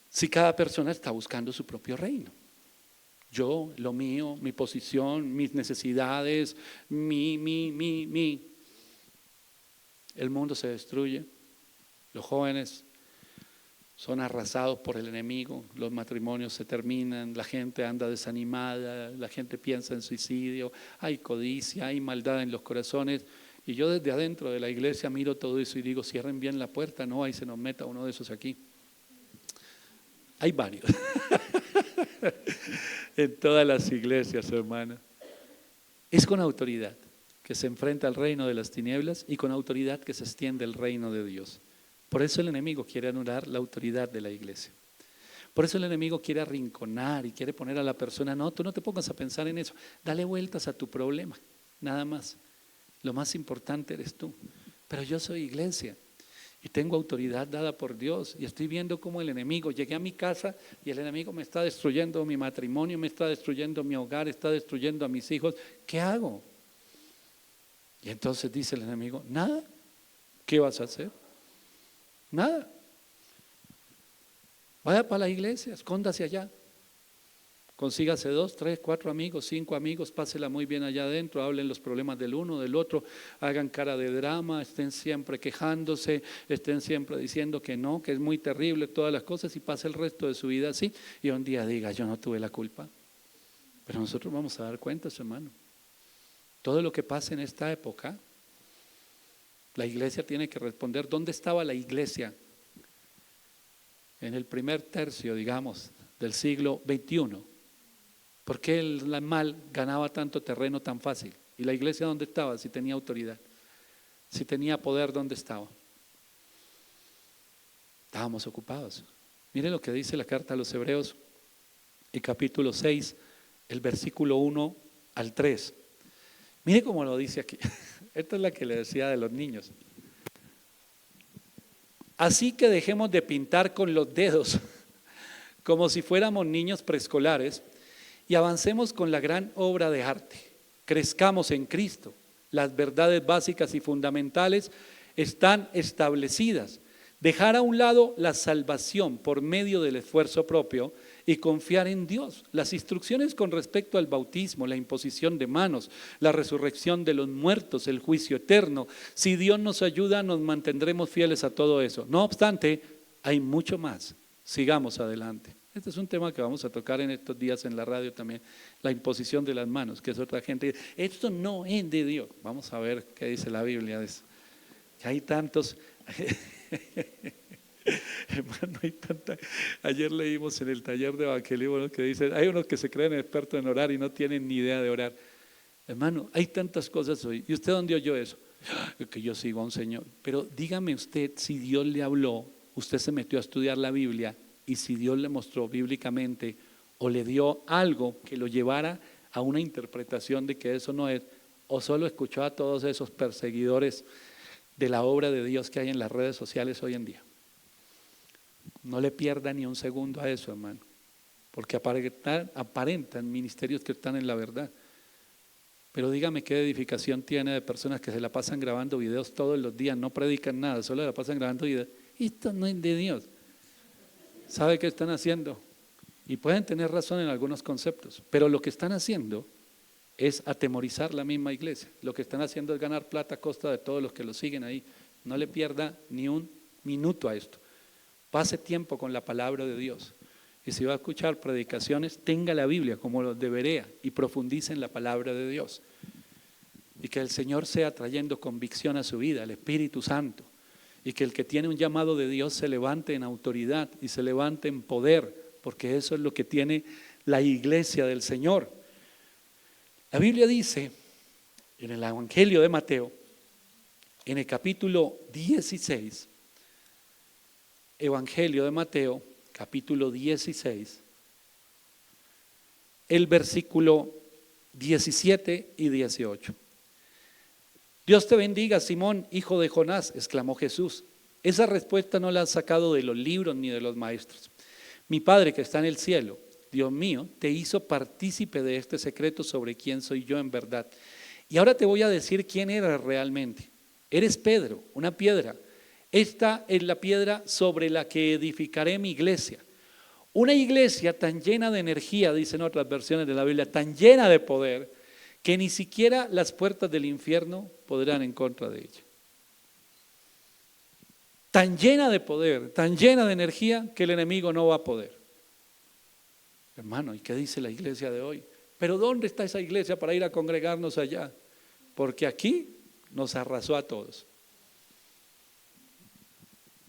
Si cada persona está buscando su propio reino. Yo, lo mío, mi posición, mis necesidades, mi. El mundo se destruye, los jóvenes son arrasados por el enemigo, los matrimonios se terminan, la gente anda desanimada, la gente piensa en suicidio, hay codicia, hay maldad en los corazones. Y yo desde adentro de la iglesia miro todo eso y digo, cierren bien la puerta, no, ahí se nos meta uno de esos aquí. Hay varios en todas las iglesias, hermano. Es con autoridad que se enfrenta al reino de las tinieblas y con autoridad que se extiende el reino de Dios. Por eso el enemigo quiere anular la autoridad de la iglesia. Por eso el enemigo quiere arrinconar y quiere poner a la persona, no, tú no te pongas a pensar en eso, dale vueltas a tu problema, nada más. Lo más importante eres tú. Pero yo soy iglesia Y tengo autoridad dada por Dios y estoy viendo cómo el enemigo, llegué a mi casa y el enemigo me está destruyendo mi matrimonio, me está destruyendo mi hogar, está destruyendo a mis hijos. ¿Qué hago? Y entonces dice el enemigo, nada. ¿Qué vas a hacer? Nada. Vaya para la iglesia, escóndase allá. Consígase 2, 3, 4 amigos, 5 amigos, pásela muy bien allá adentro, hablen los problemas del uno, del otro, hagan cara de drama, estén siempre quejándose, estén siempre diciendo que no, que es muy terrible todas las cosas y pase el resto de su vida así y un día diga, yo no tuve la culpa. Pero nosotros vamos a dar cuentas, hermano. Todo lo que pasa en esta época, la iglesia tiene que responder. ¿Dónde estaba la iglesia en el primer tercio, digamos, del siglo XXI? ¿Por qué el mal ganaba tanto terreno tan fácil? ¿Y la iglesia dónde estaba? Si tenía autoridad, si tenía poder, ¿dónde estaba? Estábamos ocupados. Mire lo que dice la carta a los Hebreos, el capítulo 6, el versículo 1 al 3. Mire cómo lo dice aquí. Esta es la que le decía de los niños. Así que dejemos de pintar con los dedos, como si fuéramos niños preescolares, y avancemos con la gran obra de arte. Crezcamos en Cristo. Las verdades básicas y fundamentales están establecidas. Dejar a un lado la salvación por medio del esfuerzo propio y confiar en Dios. Las instrucciones con respecto al bautismo, la imposición de manos, la resurrección de los muertos, el juicio eterno. Si Dios nos ayuda, nos mantendremos fieles a todo eso. No obstante, hay mucho más. Sigamos adelante. Este es un tema que vamos a tocar en estos días en la radio también, la imposición de las manos, que es otra gente. Esto no es de Dios. Vamos a ver qué dice la Biblia de eso. Que hay tantos, hermano, hay tanta. Ayer leímos en el taller de evangelismo que dice, hay unos que se creen expertos en orar y no tienen ni idea de orar. Hermano, hay tantas cosas hoy. ¿Y usted dónde oyó eso? Que yo sigo a un Señor. Pero dígame usted, si Dios le habló, usted se metió a estudiar la Biblia, y si Dios le mostró bíblicamente o le dio algo que lo llevara a una interpretación de que eso no es, o solo escuchó a todos esos perseguidores de la obra de Dios que hay en las redes sociales hoy en día. No le pierda ni un segundo a eso, hermano, porque aparentan ministerios que están en la verdad. Pero dígame qué edificación tiene de personas que se la pasan grabando videos todos los días, no predican nada, solo la pasan grabando videos. Esto no es de Dios. ¿Sabe qué están haciendo? Y pueden tener razón en algunos conceptos, pero lo que están haciendo es atemorizar la misma iglesia. Lo que están haciendo es ganar plata a costa de todos los que lo siguen ahí. No le pierda ni un minuto a esto. Pase tiempo con la palabra de Dios. Y si va a escuchar predicaciones, tenga la Biblia como lo debería y profundice en la palabra de Dios. Y que el Señor sea trayendo convicción a su vida, el Espíritu Santo. Y que el que tiene un llamado de Dios se levante en autoridad y se levante en poder, porque eso es lo que tiene la iglesia del Señor. La Biblia dice en el Evangelio de Mateo, en el capítulo 16, Evangelio de Mateo, capítulo 16, el versículo 17 y 18. Dios te bendiga, Simón, hijo de Jonás, exclamó Jesús. Esa respuesta no la has sacado de los libros ni de los maestros. Mi Padre que está en el cielo, Dios mío, te hizo partícipe de este secreto sobre quién soy yo en verdad. Y ahora te voy a decir quién eres realmente. Eres Pedro, una piedra. Esta es la piedra sobre la que edificaré mi iglesia. Una iglesia tan llena de energía, dicen otras versiones de la Biblia, tan llena de poder, que ni siquiera las puertas del infierno podrán en contra de ella. Tan llena de poder, tan llena de energía, que el enemigo no va a poder. Hermano, ¿y qué dice la iglesia de hoy? Pero ¿dónde está esa iglesia para ir a congregarnos allá? Porque aquí nos arrasó a todos.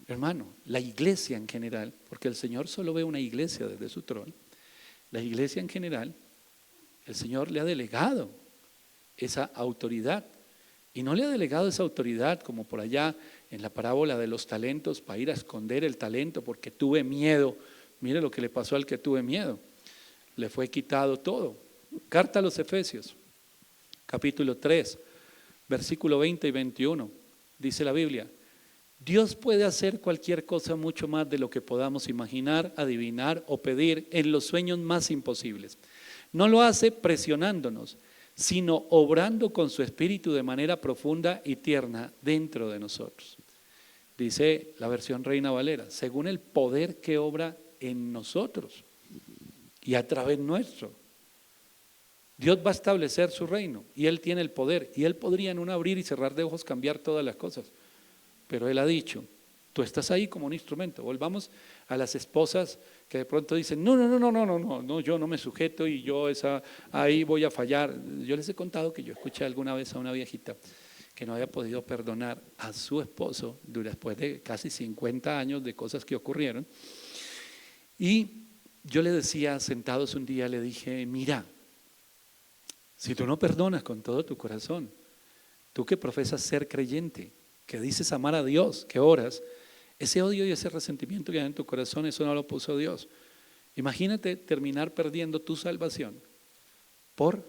Hermano, la iglesia en general, porque el Señor solo ve una iglesia desde su trono, la iglesia en general, el Señor le ha delegado esa autoridad. Y no le ha delegado esa autoridad como por allá en la parábola de los talentos para ir a esconder el talento porque tuve miedo. Mire lo que le pasó al que tuve miedo. Le fue quitado todo. Carta a los Efesios, capítulo 3, versículo 20 y 21. Dice la Biblia: Dios puede hacer cualquier cosa mucho más de lo que podamos imaginar, adivinar o pedir en los sueños más imposibles. No lo hace presionándonos, sino obrando con su espíritu de manera profunda y tierna dentro de nosotros. Dice la versión Reina Valera, según el poder que obra en nosotros y a través nuestro. Dios va a establecer su reino y Él tiene el poder y Él podría en un abrir y cerrar de ojos cambiar todas las cosas. Pero Él ha dicho, tú estás ahí como un instrumento. Volvamos a las esposas que de pronto dicen, no, yo no me sujeto y yo ahí voy a fallar. Yo les he contado que yo escuché alguna vez a una viejita que no había podido perdonar a su esposo después de casi 50 años de cosas que ocurrieron. Y yo le decía, sentados un día, le dije, mira, si tú no perdonas con todo tu corazón, tú que profesas ser creyente, que dices amar a Dios, que oras, ese odio y ese resentimiento que hay en tu corazón, eso no lo puso Dios. Imagínate terminar perdiendo tu salvación por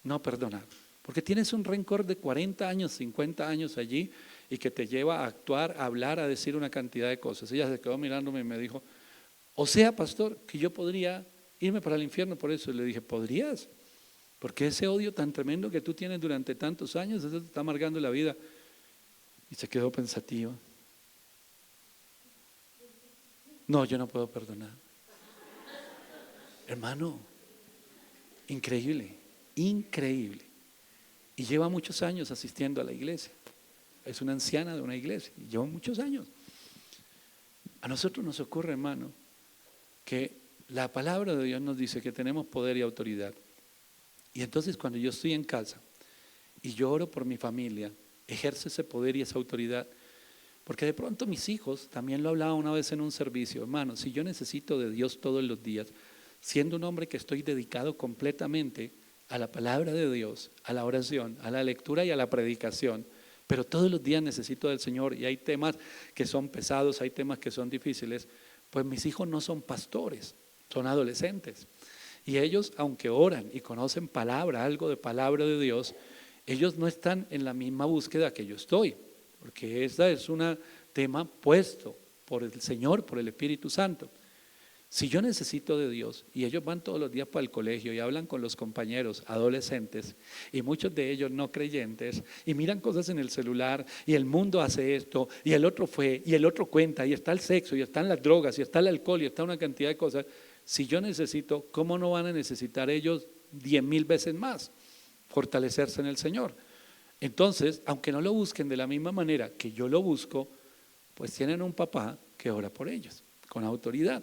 no perdonar. Porque tienes un rencor de 40 años, 50 años allí y que te lleva a actuar, a hablar, a decir una cantidad de cosas. Ella se quedó mirándome y me dijo, o sea, pastor, que yo podría irme para el infierno por eso. Y le dije, ¿podrías? Porque ese odio tan tremendo que tú tienes durante tantos años, eso te está amargando la vida. Y se quedó pensativa. No, yo no puedo perdonar. Hermano, increíble, increíble. Y lleva muchos años asistiendo a la iglesia. Es una anciana de una iglesia y lleva muchos años. A nosotros nos ocurre, hermano, que la palabra de Dios nos dice que tenemos poder y autoridad. Y entonces cuando yo estoy en casa y yo oro por mi familia, ejerzo ese poder y esa autoridad. Porque de pronto mis hijos, también lo hablaba una vez en un servicio, hermano, si yo necesito de Dios todos los días, siendo un hombre que estoy dedicado completamente a la palabra de Dios, a la oración, a la lectura y a la predicación, pero todos los días necesito del Señor y hay temas que son pesados, hay temas que son difíciles, pues mis hijos no son pastores, son adolescentes. Y ellos, aunque oran y conocen palabra, algo de palabra de Dios, ellos no están en la misma búsqueda que yo estoy, porque este es un tema puesto por el Señor, por el Espíritu Santo. Si yo necesito de Dios y ellos van todos los días para el colegio y hablan con los compañeros adolescentes y muchos de ellos no creyentes y miran cosas en el celular y el mundo hace esto y el otro fue y el otro cuenta y está el sexo y están las drogas y está el alcohol y está una cantidad de cosas, si yo necesito, ¿cómo no van a necesitar ellos 10,000 veces más fortalecerse en el Señor? Entonces, aunque no lo busquen de la misma manera que yo lo busco, pues tienen un papá que ora por ellos con autoridad.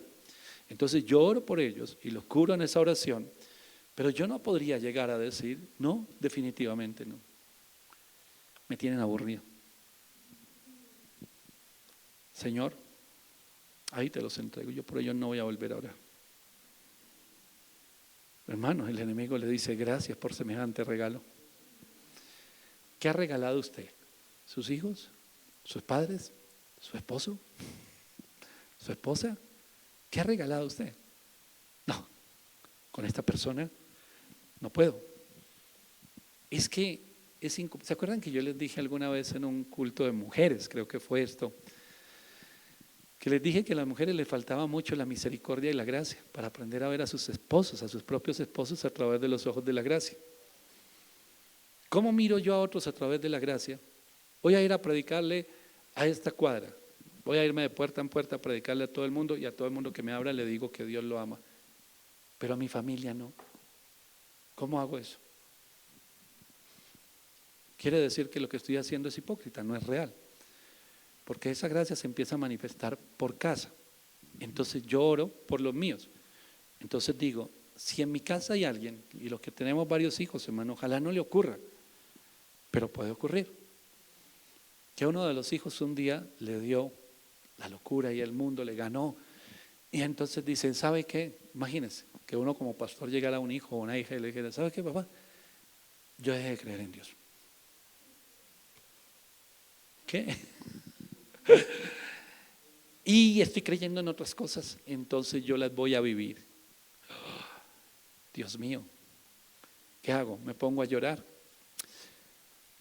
Entonces yo oro por ellos y los curo en esa oración, pero yo no podría llegar a decir, no, definitivamente no. Me tienen aburrido. Señor, ahí te los entrego, yo por ellos no voy a volver a orar. Hermanos, el enemigo le dice, gracias por semejante regalo. ¿Qué ha regalado usted? ¿Sus hijos? ¿Sus padres? ¿Su esposo? ¿Su esposa? ¿Qué ha regalado usted? No, con esta persona no puedo. Es que ¿se acuerdan que yo les dije alguna vez en un culto de mujeres, creo que fue esto, que les dije que a las mujeres les faltaba mucho la misericordia y la gracia para aprender a ver a sus esposos, a sus propios esposos a través de los ojos de la gracia? ¿Cómo miro yo a otros a través de la gracia? Voy a ir a predicarle a esta cuadra. Voy a irme de puerta en puerta a predicarle a todo el mundo y a todo el mundo que me abra le digo que Dios lo ama. Pero a mi familia no. ¿Cómo hago eso? Quiere decir que lo que estoy haciendo es hipócrita, no es real. Porque esa gracia se empieza a manifestar por casa. Entonces yo oro por los míos. Entonces digo, si en mi casa hay alguien, y los que tenemos varios hijos, hermano, ojalá no le ocurra, pero puede ocurrir. Que a uno de los hijos un día le dio la locura y el mundo le ganó. Y entonces dicen, ¿sabe qué? Imagínense que uno como pastor llegara a un hijo o una hija y le dijera, ¿sabe qué, papá? Yo dejé de creer en Dios. ¿Qué? Y estoy creyendo en otras cosas, entonces yo las voy a vivir. Dios mío, ¿qué hago? Me pongo a llorar,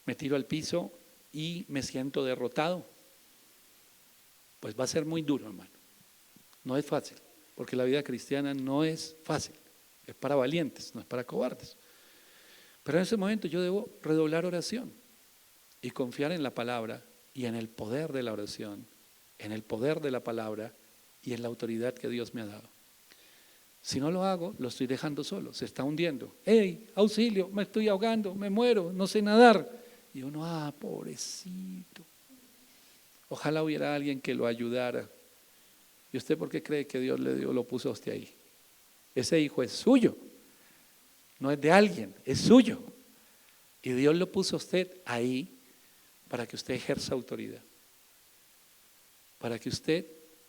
me tiro al piso y me siento derrotado. pues va a ser muy duro, hermano. No es fácil, porque la vida cristiana no es fácil. Es para valientes, no es para cobardes. Pero en ese momento yo debo redoblar oración y confiar en la palabra y en el poder de la oración, en el poder de la palabra y en la autoridad que Dios me ha dado. Si no lo hago, lo estoy dejando solo, se está hundiendo. ¡Hey, auxilio! Me estoy ahogando, me muero, no sé nadar. Y uno, pobrecito. Ojalá hubiera alguien que lo ayudara. ¿Y usted por qué cree que Dios lo puso a usted ahí? Ese hijo es suyo, no es de alguien, es suyo. Y Dios lo puso a usted ahí para que usted ejerza autoridad, para que usted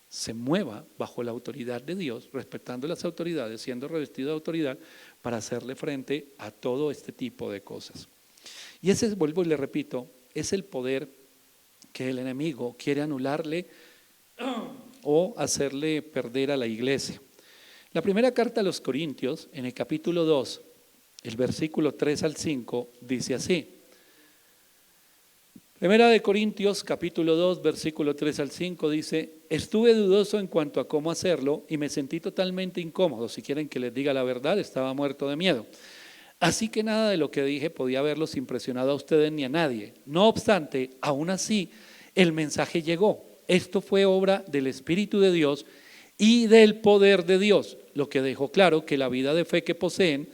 se mueva bajo la autoridad de Dios, respetando las autoridades, siendo revestido de autoridad para hacerle frente a todo este tipo de cosas. Y ese, vuelvo y le repito, es el poder que el enemigo quiere anularle o hacerle perder a la iglesia. La primera carta a los Corintios, en el capítulo 2, el versículo 3 al 5, dice así. Primera de Corintios, capítulo 2, versículo 3 al 5, dice: estuve dudoso en cuanto a cómo hacerlo y me sentí totalmente incómodo. Si quieren que les diga la verdad, estaba muerto de miedo. Así que nada de lo que dije podía haberlos impresionado a ustedes ni a nadie. No obstante, aún así, el mensaje llegó. Esto fue obra del Espíritu de Dios y del poder de Dios, lo que dejó claro que la vida de fe que poseen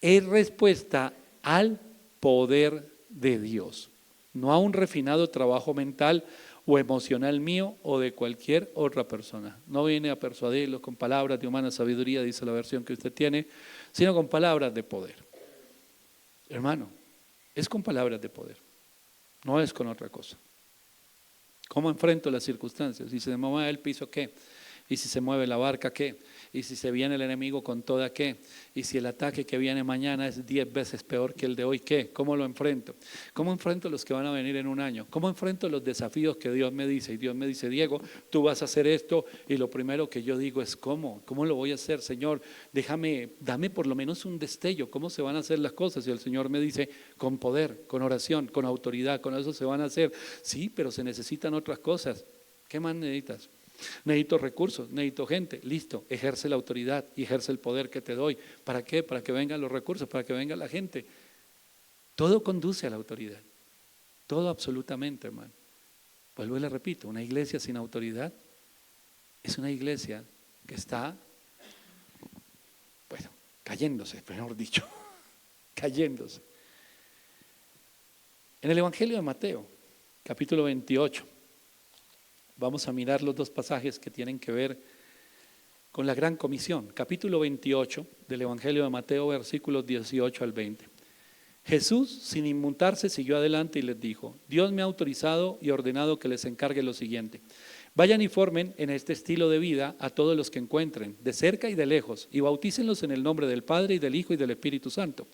es respuesta al poder de Dios, no a un refinado trabajo mental o emocional mío o de cualquier otra persona. No viene a persuadirlos con palabras de humana sabiduría, dice la versión que usted tiene, sino con palabras de poder. Hermano, es con palabras de poder, no es con otra cosa. ¿Cómo enfrento las circunstancias? Si se me mueve el piso, ¿qué? ¿Y si se mueve la barca, qué? ¿Y si se viene el enemigo con toda, qué? ¿Y si el ataque que viene mañana es 10 veces peor que el de hoy, qué? ¿Cómo lo enfrento? ¿Cómo enfrento los que van a venir en un año? ¿Cómo enfrento los desafíos que Dios me dice? Y Dios me dice: Diego, tú vas a hacer esto, y lo primero que yo digo es: ¿cómo? ¿Cómo lo voy a hacer, Señor? Dame por lo menos un destello, ¿cómo se van a hacer las cosas? Y el Señor me dice: con poder, con oración, con autoridad, con eso se van a hacer. Sí, pero se necesitan otras cosas. ¿Qué más necesitas? Necesito recursos, necesito gente. Listo, ejerce la autoridad y ejerce el poder que te doy. ¿Para qué? Para que vengan los recursos, para que venga la gente. Todo conduce a la autoridad, todo absolutamente, hermano. Vuelvo y le repito, una iglesia sin autoridad es una iglesia que está, bueno, cayéndose, mejor dicho, cayéndose. En el Evangelio de Mateo, capítulo 28, vamos a mirar los dos pasajes que tienen que ver con la gran comisión. Capítulo 28 del Evangelio de Mateo, versículos 18 al 20. Jesús, sin inmutarse, siguió adelante y les dijo: Dios me ha autorizado y ordenado que les encargue lo siguiente: vayan y formen en este estilo de vida a todos los que encuentren, de cerca y de lejos, y bautícenlos en el nombre del Padre y del Hijo y del Espíritu Santo.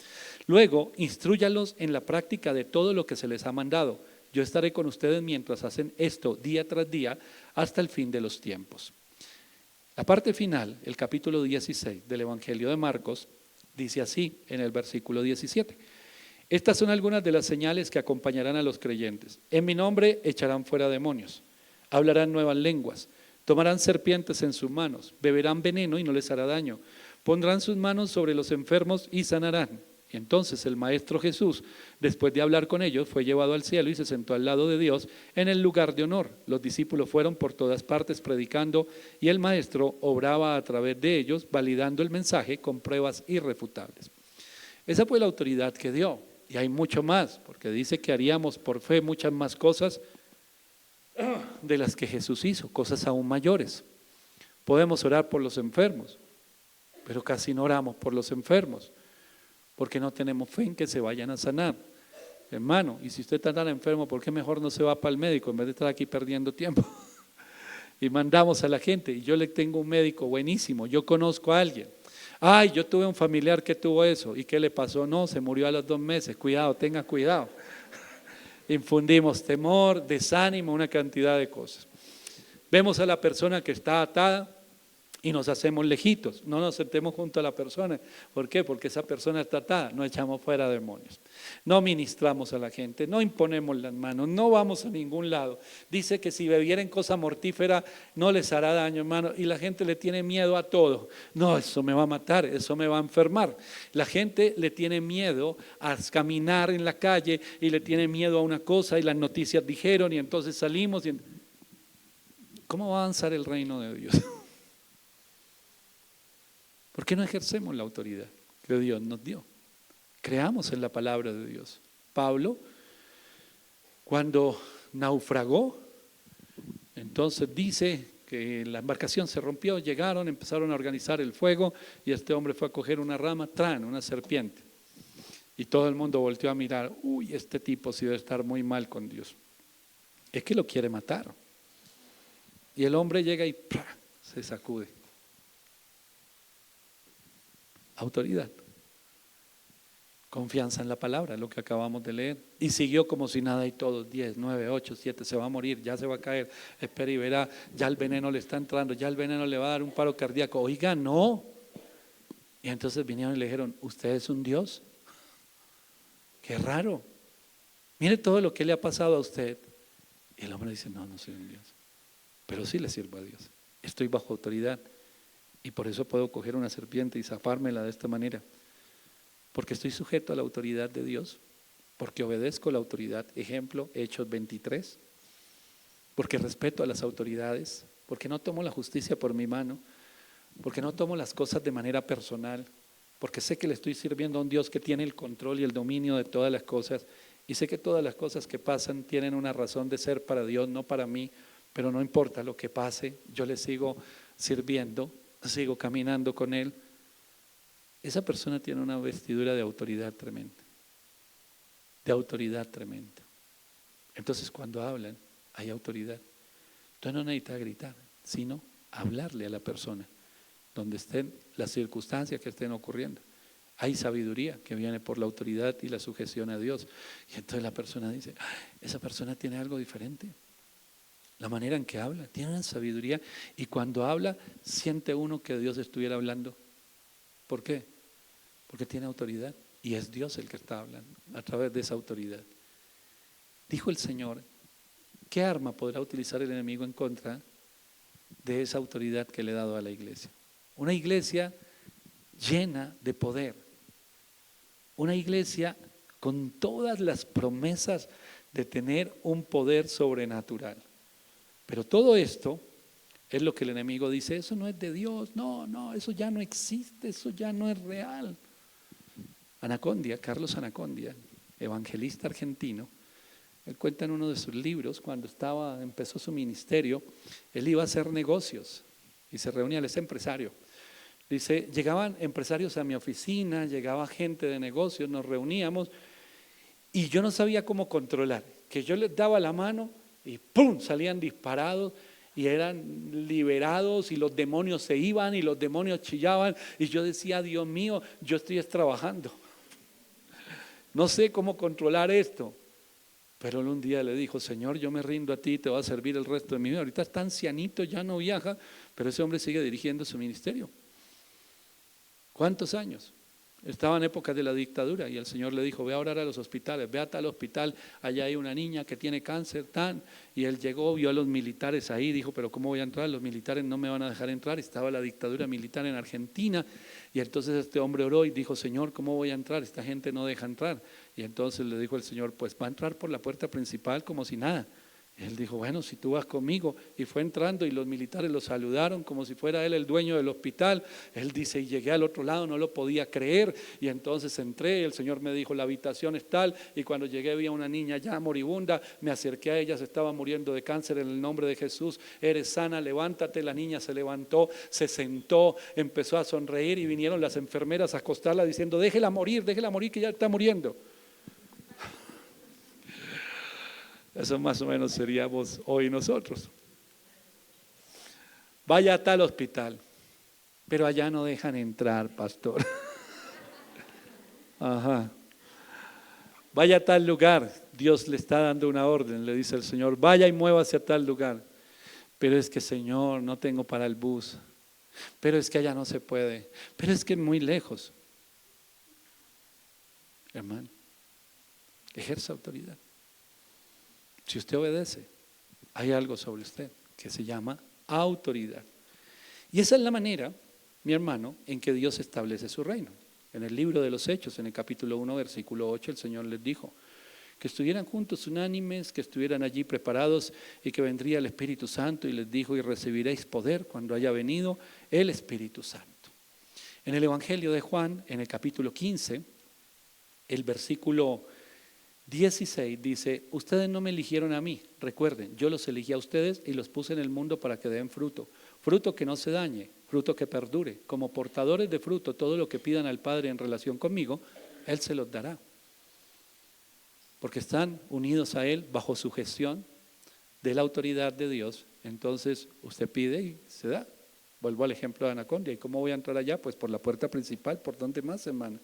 Luego, instrúyalos en la práctica de todo lo que se les ha mandado. Yo estaré con ustedes mientras hacen esto día tras día hasta el fin de los tiempos. La parte final, el capítulo 16 del Evangelio de Marcos, dice así en el versículo 17: estas son algunas de las señales que acompañarán a los creyentes. En mi nombre echarán fuera demonios, hablarán nuevas lenguas, tomarán serpientes en sus manos, beberán veneno y no les hará daño, pondrán sus manos sobre los enfermos y sanarán. Y entonces el Maestro Jesús, después de hablar con ellos, fue llevado al cielo y se sentó al lado de Dios en el lugar de honor. Los discípulos fueron por todas partes predicando y el Maestro obraba a través de ellos, validando el mensaje con pruebas irrefutables. Esa fue la autoridad que dio. Y hay mucho más, porque dice que haríamos por fe muchas más cosas de las que Jesús hizo, cosas aún mayores. Podemos orar por los enfermos, pero casi no oramos por los enfermos, porque no tenemos fe en que se vayan a sanar. Hermano, y si usted está tan enfermo, ¿por qué mejor no se va para el médico en vez de estar aquí perdiendo tiempo? Y mandamos a la gente. Y yo le tengo un médico buenísimo, yo conozco a alguien. Ay, yo tuve un familiar que tuvo eso. ¿Y qué le pasó? No, se murió a los 2 meses. Cuidado, tenga cuidado. Infundimos temor, desánimo, una cantidad de cosas. Vemos a la persona que está atada y nos hacemos lejitos, no nos sentemos junto a la persona. ¿Por qué? Porque esa persona está atada, no echamos fuera demonios, no ministramos a la gente, no imponemos las manos, no vamos a ningún lado. Dice que si bebieren cosa mortífera no les hará daño, hermano, y la gente le tiene miedo a todo. No, eso me va a matar, eso me va a enfermar. La gente le tiene miedo a caminar en la calle y le tiene miedo a una cosa y las noticias dijeron y entonces salimos y... ¿Cómo va a avanzar el reino de Dios? ¿Por qué no ejercemos la autoridad que Dios nos dio? Creamos en la palabra de Dios. Pablo, cuando naufragó, entonces dice que la embarcación se rompió, llegaron, empezaron a organizar el fuego y este hombre fue a coger una rama, ¡tran!, una serpiente. Y todo el mundo volteó a mirar, uy, este tipo sí debe estar muy mal con Dios. Es que lo quiere matar. Y el hombre llega y ¡prá!, se sacude. Autoridad, confianza en la palabra, lo que acabamos de leer. Y siguió como si nada y todos, 10, 9, 8, 7, se va a morir, ya se va a caer, espera y verá, ya el veneno le está entrando, ya el veneno le va a dar un paro cardíaco. Oiga, no. Y entonces vinieron y le dijeron, ¿usted es un Dios? Qué raro. Mire todo lo que le ha pasado a usted. Y el hombre dice, no, no soy un Dios, pero sí le sirvo a Dios, estoy bajo autoridad. Y por eso puedo coger una serpiente y zafármela de esta manera. Porque estoy sujeto a la autoridad de Dios. Porque obedezco la autoridad. Ejemplo, Hechos 23. Porque respeto a las autoridades. Porque no tomo la justicia por mi mano. Porque no tomo las cosas de manera personal. Porque sé que le estoy sirviendo a un Dios que tiene el control y el dominio de todas las cosas. Y sé que todas las cosas que pasan tienen una razón de ser para Dios, no para mí. Pero no importa lo que pase, yo le sigo sirviendo. Sigo caminando con él. Esa persona tiene una vestidura de autoridad tremenda. De autoridad tremenda. Entonces cuando hablan, hay autoridad. Entonces no necesita gritar, sino hablarle a la persona, donde estén las circunstancias que estén ocurriendo. Hay sabiduría que viene por la autoridad y la sujeción a Dios. Y entonces la persona dice, esa persona tiene algo diferente. La manera en que habla, tiene una sabiduría y cuando habla siente uno que Dios estuviera hablando. ¿Por qué? Porque tiene autoridad y es Dios el que está hablando a través de esa autoridad. Dijo el Señor, ¿qué arma podrá utilizar el enemigo en contra de esa autoridad que le he dado a la iglesia? Una iglesia llena de poder, una iglesia con todas las promesas de tener un poder sobrenatural. Pero todo esto es lo que el enemigo dice, eso no es de Dios, no, eso ya no existe, eso ya no es real. Anacondia, Carlos Anacondia, evangelista argentino, él cuenta en uno de sus libros, cuando empezó su ministerio, él iba a hacer negocios y se reunía, él es empresario. Dice, llegaban empresarios a mi oficina, llegaba gente de negocios, nos reuníamos y yo no sabía cómo controlar, que yo les daba la mano y ¡pum!, salían disparados y eran liberados y los demonios se iban y los demonios chillaban y yo decía, Dios mío, yo estoy trabajando, no sé cómo controlar esto. Pero él un día le dijo, Señor, yo me rindo a ti, te voy a servir el resto de mi vida. Ahorita está ancianito, ya no viaja, pero ese hombre sigue dirigiendo su ministerio. ¿Cuántos años? Estaba en épocas de la dictadura y el Señor le dijo, ve a orar a los hospitales, ve a tal hospital, allá hay una niña que tiene cáncer, y él llegó, vio a los militares ahí, dijo, pero ¿cómo voy a entrar? Los militares no me van a dejar entrar, estaba la dictadura militar en Argentina, y entonces este hombre oró y dijo, Señor, ¿cómo voy a entrar? Esta gente no deja entrar, y entonces le dijo el Señor, pues va a entrar por la puerta principal como si nada. Él dijo, bueno, si tú vas conmigo, y fue entrando y los militares lo saludaron como si fuera él el dueño del hospital. Él dice, y llegué al otro lado, no lo podía creer, y entonces entré, el Señor me dijo, la habitación es tal, y cuando llegué vi a una niña ya moribunda, me acerqué a ella, se estaba muriendo de cáncer, en el nombre de Jesús, eres sana, levántate. La niña se levantó, se sentó, empezó a sonreír y vinieron las enfermeras a acostarla diciendo, déjela morir, que ya está muriendo. Eso más o menos seríamos hoy nosotros. Vaya a tal hospital, pero allá no dejan entrar, pastor. Ajá. Vaya a tal lugar, Dios le está dando una orden, le dice el Señor, vaya y muévase a tal lugar. Pero es que, Señor, no tengo para el bus. pero es que allá no se puede, pero es que es muy lejos. Hermano, ejerza autoridad. Si usted obedece, hay algo sobre usted que se llama autoridad. Y esa es la manera, mi hermano, en que Dios establece su reino. En el libro de los Hechos, en el capítulo 1, versículo 8, el Señor les dijo que estuvieran juntos unánimes, que estuvieran allí preparados y que vendría el Espíritu Santo, y les dijo: y recibiréis poder cuando haya venido el Espíritu Santo. En el Evangelio de Juan, en el capítulo 15, el versículo 16 dice: ustedes no me eligieron a mí, recuerden, yo los elegí a ustedes y los puse en el mundo para que den fruto, fruto que no se dañe, fruto que perdure. Como portadores de fruto, todo lo que pidan al Padre en relación conmigo, Él se los dará. Porque están unidos a Él bajo su gestión de la autoridad de Dios. Entonces usted pide y se da. Vuelvo al ejemplo de Anacondia. ¿Y cómo voy a entrar allá? Pues por la puerta principal. ¿Por dónde más, hermano?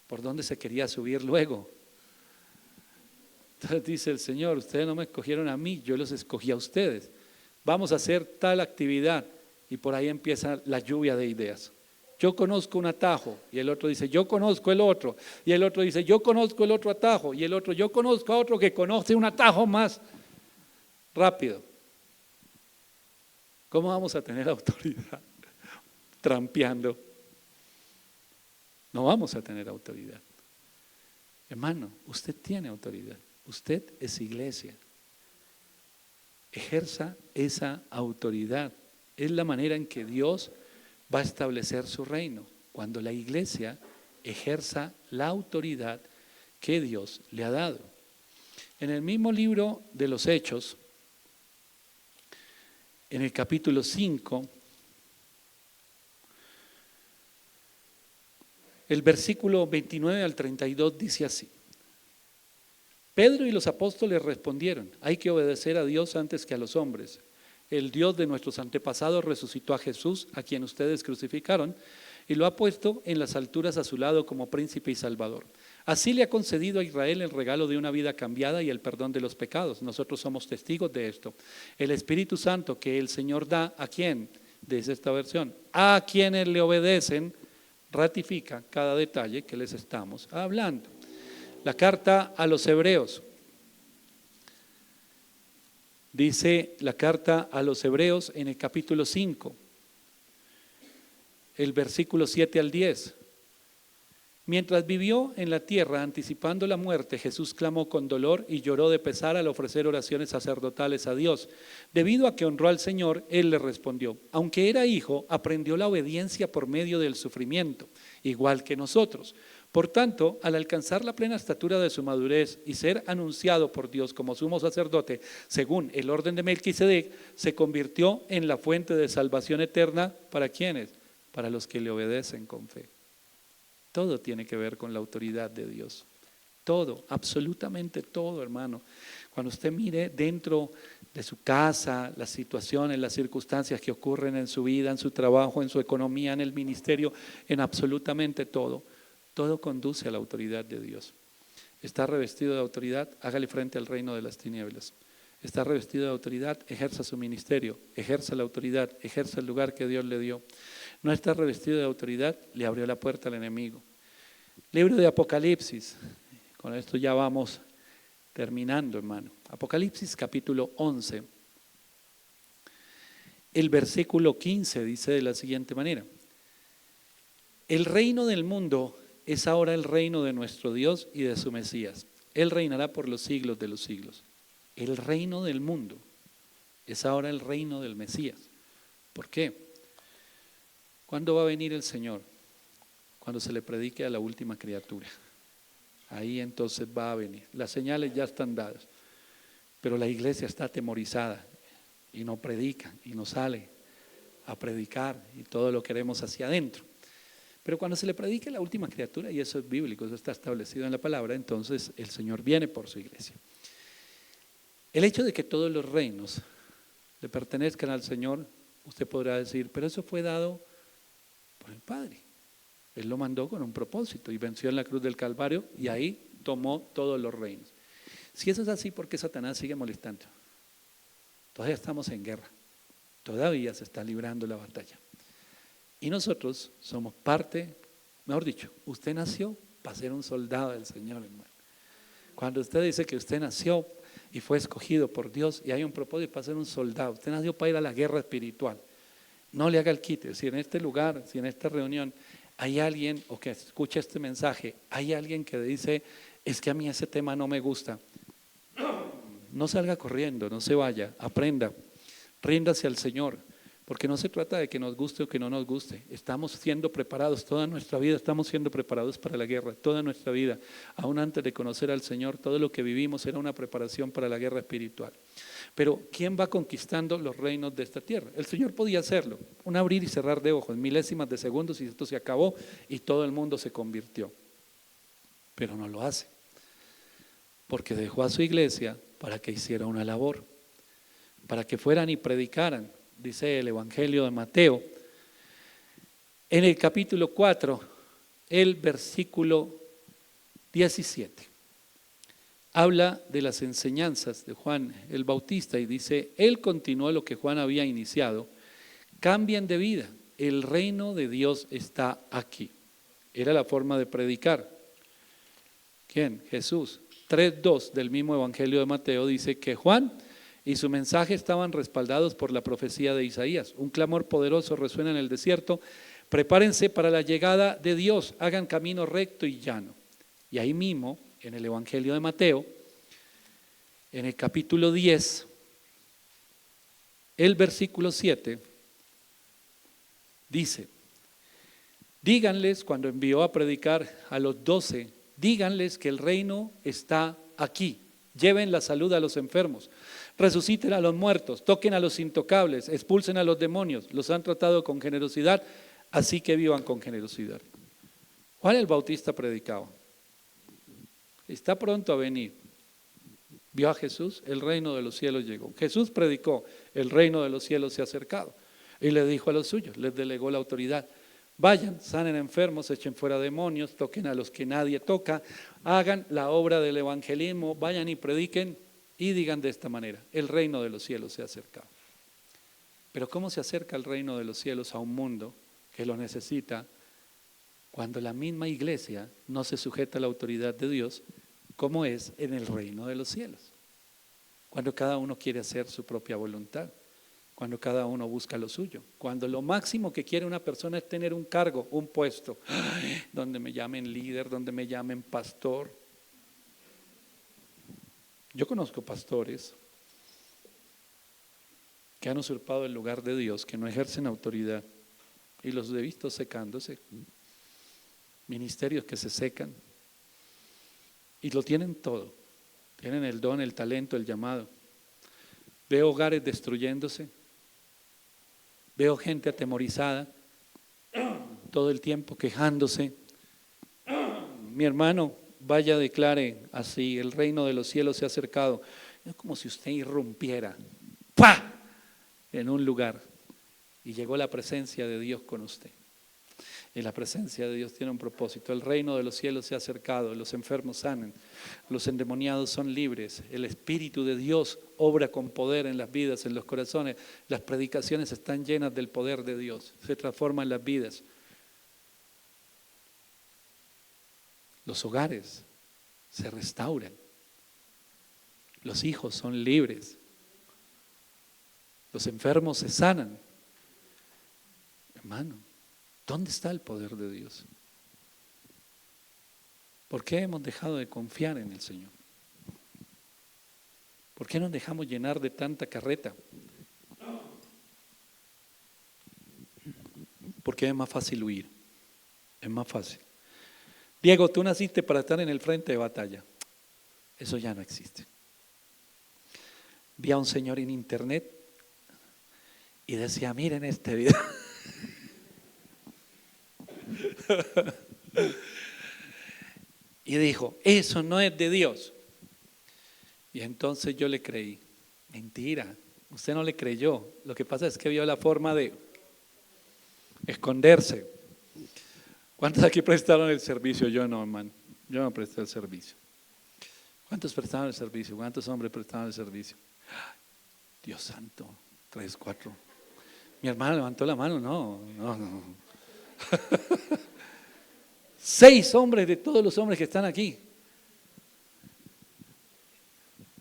¿Por dónde se quería subir luego? Entonces dice el Señor: ustedes no me escogieron a mí, yo los escogí a ustedes. Vamos a hacer tal actividad, y por ahí empieza la lluvia de ideas. Yo conozco un atajo, y el otro dice: yo conozco el otro, y el otro dice: yo conozco el otro atajo, y el otro: yo conozco a otro que conoce un atajo más rápido. ¿Cómo vamos a tener autoridad trampeando? No vamos a tener autoridad. Hermano, usted tiene autoridad. Usted es iglesia. Ejerza esa autoridad. Es la manera en que Dios va a establecer su reino. Cuando la iglesia ejerza la autoridad que Dios le ha dado. En el mismo libro de los Hechos, en el capítulo 5, el versículo 29 al 32 dice así: Pedro y los apóstoles respondieron: hay que obedecer a Dios antes que a los hombres. El Dios de nuestros antepasados resucitó a Jesús, a quien ustedes crucificaron, y lo ha puesto en las alturas a su lado como príncipe y salvador. Así le ha concedido a Israel el regalo de una vida cambiada y el perdón de los pecados. Nosotros somos testigos de esto. El Espíritu Santo que el Señor da, ¿a quién? Dice esta versión: a quienes le obedecen, ratifica cada detalle que les estamos hablando. La carta a los Hebreos. Dice la carta a los Hebreos en el capítulo 5, el versículo 7 al 10. Mientras vivió en la tierra anticipando la muerte, Jesús clamó con dolor y lloró de pesar al ofrecer oraciones sacerdotales a Dios. Debido a que honró al Señor, Él le respondió: aunque era hijo, aprendió la obediencia por medio del sufrimiento, igual que nosotros. Por tanto, al alcanzar la plena estatura de su madurez y ser anunciado por Dios como sumo sacerdote, según el orden de Melquisedec, se convirtió en la fuente de salvación eterna. ¿Para quiénes? Para los que le obedecen con fe. Todo tiene que ver con la autoridad de Dios. Todo, absolutamente todo, hermano. Cuando usted mire dentro de su casa, las situaciones, las circunstancias que ocurren en su vida, en su trabajo, en su economía, en el ministerio, en absolutamente todo, todo conduce a la autoridad de Dios. Está revestido de autoridad, hágale frente al reino de las tinieblas. Está revestido de autoridad, ejerza su ministerio, ejerza la autoridad, ejerza el lugar que Dios le dio. No está revestido de autoridad, le abrió la puerta al enemigo. Libro de Apocalipsis, con esto ya vamos terminando, hermano. Apocalipsis capítulo 11, el versículo 15 dice de la siguiente manera: el reino del mundo es ahora el reino de nuestro Dios y de su Mesías. Él reinará por los siglos de los siglos. El reino del mundo es ahora el reino del Mesías. ¿Por qué? ¿Cuándo va a venir el Señor? Cuando se le predique a la última criatura. Ahí entonces va a venir. Las señales ya están dadas, pero la iglesia está atemorizada y no predica y no sale a predicar y todo lo queremos hacia adentro. Pero cuando se le predique a la última criatura, y eso es bíblico, eso está establecido en la palabra, entonces el Señor viene por su iglesia. El hecho de que todos los reinos le pertenezcan al Señor, usted podrá decir: pero eso fue dado por el Padre. Él lo mandó con un propósito y venció en la cruz del Calvario y ahí tomó todos los reinos. Si eso es así, ¿por qué Satanás sigue molestando? Todavía estamos en guerra, todavía se está librando la batalla. Y nosotros somos parte, mejor dicho, usted nació para ser un soldado del Señor, hermano. Cuando usted dice que usted nació y fue escogido por Dios y hay un propósito para ser un soldado, usted nació para ir a la guerra espiritual. No le haga el quite. Si en este lugar, si en esta reunión hay alguien o que escucha este mensaje, hay alguien que dice, es que a mí ese tema no me gusta, no salga corriendo, no se vaya, aprenda, ríndase al Señor, porque no se trata de que nos guste o que no nos guste. Estamos siendo preparados, toda nuestra vida estamos siendo preparados para la guerra, toda nuestra vida. Aún antes de conocer al Señor, todo lo que vivimos era una preparación para la guerra espiritual. Pero ¿quién va conquistando los reinos de esta tierra? El Señor podía hacerlo, un abrir y cerrar de ojos, milésimas de segundos, y esto se acabó y todo el mundo se convirtió. Pero no lo hace, porque dejó a su iglesia para que hiciera una labor, para que fueran y predicaran. Dice el Evangelio de Mateo, en el capítulo 4, el versículo 17. Habla de las enseñanzas de Juan el Bautista y dice, él continuó lo que Juan había iniciado, cambien de vida, el reino de Dios está aquí. Era la forma de predicar. ¿Quién? Jesús. 3:2 del mismo Evangelio de Mateo dice que Juan y su mensaje estaban respaldados por la profecía de Isaías. Un clamor poderoso resuena en el desierto, prepárense para la llegada de Dios, hagan camino recto y llano. Y ahí mismo, en el Evangelio de Mateo, en el capítulo 10, el versículo 7, dice, díganles, cuando envió a predicar a los 12, díganles que el reino está aquí, lleven la salud a los enfermos, resuciten a los muertos, toquen a los intocables, expulsen a los demonios, los han tratado con generosidad, así que vivan con generosidad. Juan el Bautista predicaba, está pronto a venir. Vio a Jesús, el reino de los cielos llegó. Jesús predicó, el reino de los cielos se ha acercado. Y le dijo a los suyos, les delegó la autoridad. Vayan, sanen enfermos, echen fuera demonios, toquen a los que nadie toca, hagan la obra del evangelismo, vayan y prediquen y digan de esta manera, el reino de los cielos se ha acercado. Pero ¿cómo se acerca el reino de los cielos a un mundo que lo necesita cuando la misma iglesia no se sujeta a la autoridad de Dios, como es en el reino de los cielos? Cuando cada uno quiere hacer su propia voluntad, cuando cada uno busca lo suyo, cuando lo máximo que quiere una persona es tener un cargo, un puesto, donde me llamen líder, donde me llamen pastor. Yo conozco pastores que han usurpado el lugar de Dios, que no ejercen autoridad, y los he visto secándose, ministerios que se secan, y lo tienen todo, tienen el don, el talento, el llamado. Veo hogares destruyéndose, veo gente atemorizada, todo el tiempo quejándose. Mi hermano, vaya, declare así, el reino de los cielos se ha acercado. Es como si usted irrumpiera, ¡pah!, en un lugar y llegó la presencia de Dios con usted. Y la presencia de Dios tiene un propósito. El reino de los cielos se ha acercado, los enfermos sanan, los endemoniados son libres, el Espíritu de Dios obra con poder en las vidas, en los corazones. Las predicaciones están llenas del poder de Dios, se transforman las vidas. Los hogares se restauran, los hijos son libres, los enfermos se sanan. Hermano, ¿dónde está el poder de Dios? ¿Por qué hemos dejado de confiar en el Señor? ¿Por qué nos dejamos llenar de tanta carreta? Porque es más fácil huir, es más fácil. Diego, tú naciste para estar en el frente de batalla. Eso ya no existe. Vi a un señor en internet y decía, miren este video. Y dijo, eso no es de Dios. Y entonces yo le creí. Mentira, usted no le creyó. Lo que pasa es que vio la forma de esconderse. ¿Cuántos aquí prestaron el servicio? Yo no, hermano. Yo no presté el servicio. ¿Cuántos prestaron el servicio? ¿Cuántos hombres prestaron el servicio? Dios santo, 3, 4. Mi hermana levantó la mano, no. 6 hombres de todos los hombres que están aquí.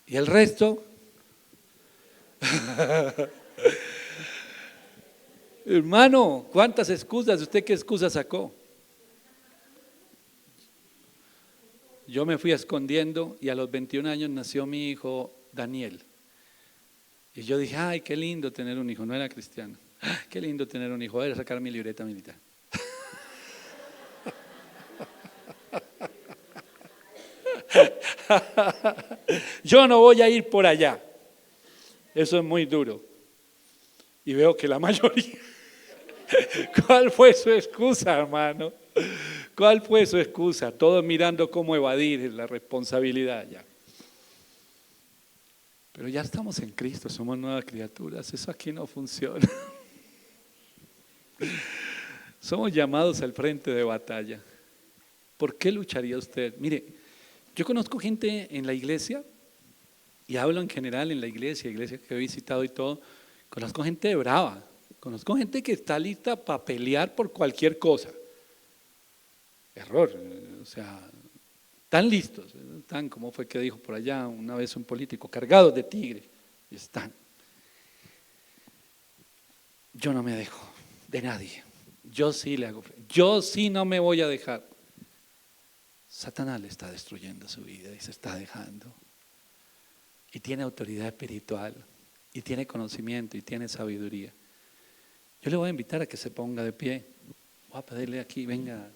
Y el resto, hermano, ¿cuántas excusas? ¿Usted qué excusa sacó? Yo me fui escondiendo y a los 21 años nació mi hijo Daniel. Y yo dije, ay, qué lindo tener un hijo. No era cristiano. Qué lindo tener un hijo. Voy a sacar mi libreta militar. Yo no voy a ir por allá. Eso es muy duro. Y veo que la mayoría. ¿Cuál fue su excusa, hermano? ¿Cuál fue su excusa? Todos mirando cómo evadir la responsabilidad ya. Pero ya estamos en Cristo, somos nuevas criaturas. Eso aquí no funciona. Somos llamados al frente de batalla. ¿Por qué lucharía usted? Mire, yo conozco gente en la iglesia, y hablo en general en la iglesia que he visitado y todo, conozco gente brava, conozco gente que está lista para pelear por cualquier cosa. Error, o sea, están listos, están, como fue que dijo por allá una vez un político, cargados de tigre, y están. Yo no me dejo de nadie, yo sí le hago frente, yo sí no me voy a dejar. Satanás le está destruyendo su vida y se está dejando. Y tiene autoridad espiritual, y tiene conocimiento, y tiene sabiduría. Yo le voy a invitar a que se ponga de pie. Voy a pedirle aquí, venga.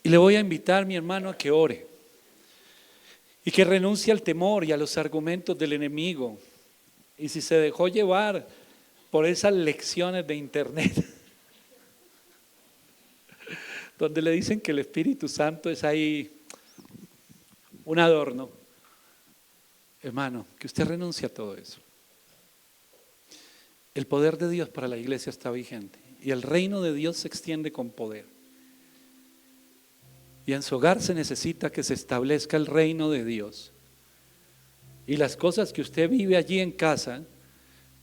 Y le voy a invitar, mi hermano, a que ore. Y que renuncie al temor y a los argumentos del enemigo. Y si se dejó llevar por esas lecciones de internet, donde le dicen que el Espíritu Santo es ahí un adorno, hermano, que usted renuncie a todo eso. El poder de Dios para la iglesia está vigente y el reino de Dios se extiende con poder. Y en su hogar se necesita que se establezca el reino de Dios. Y las cosas que usted vive allí en casa,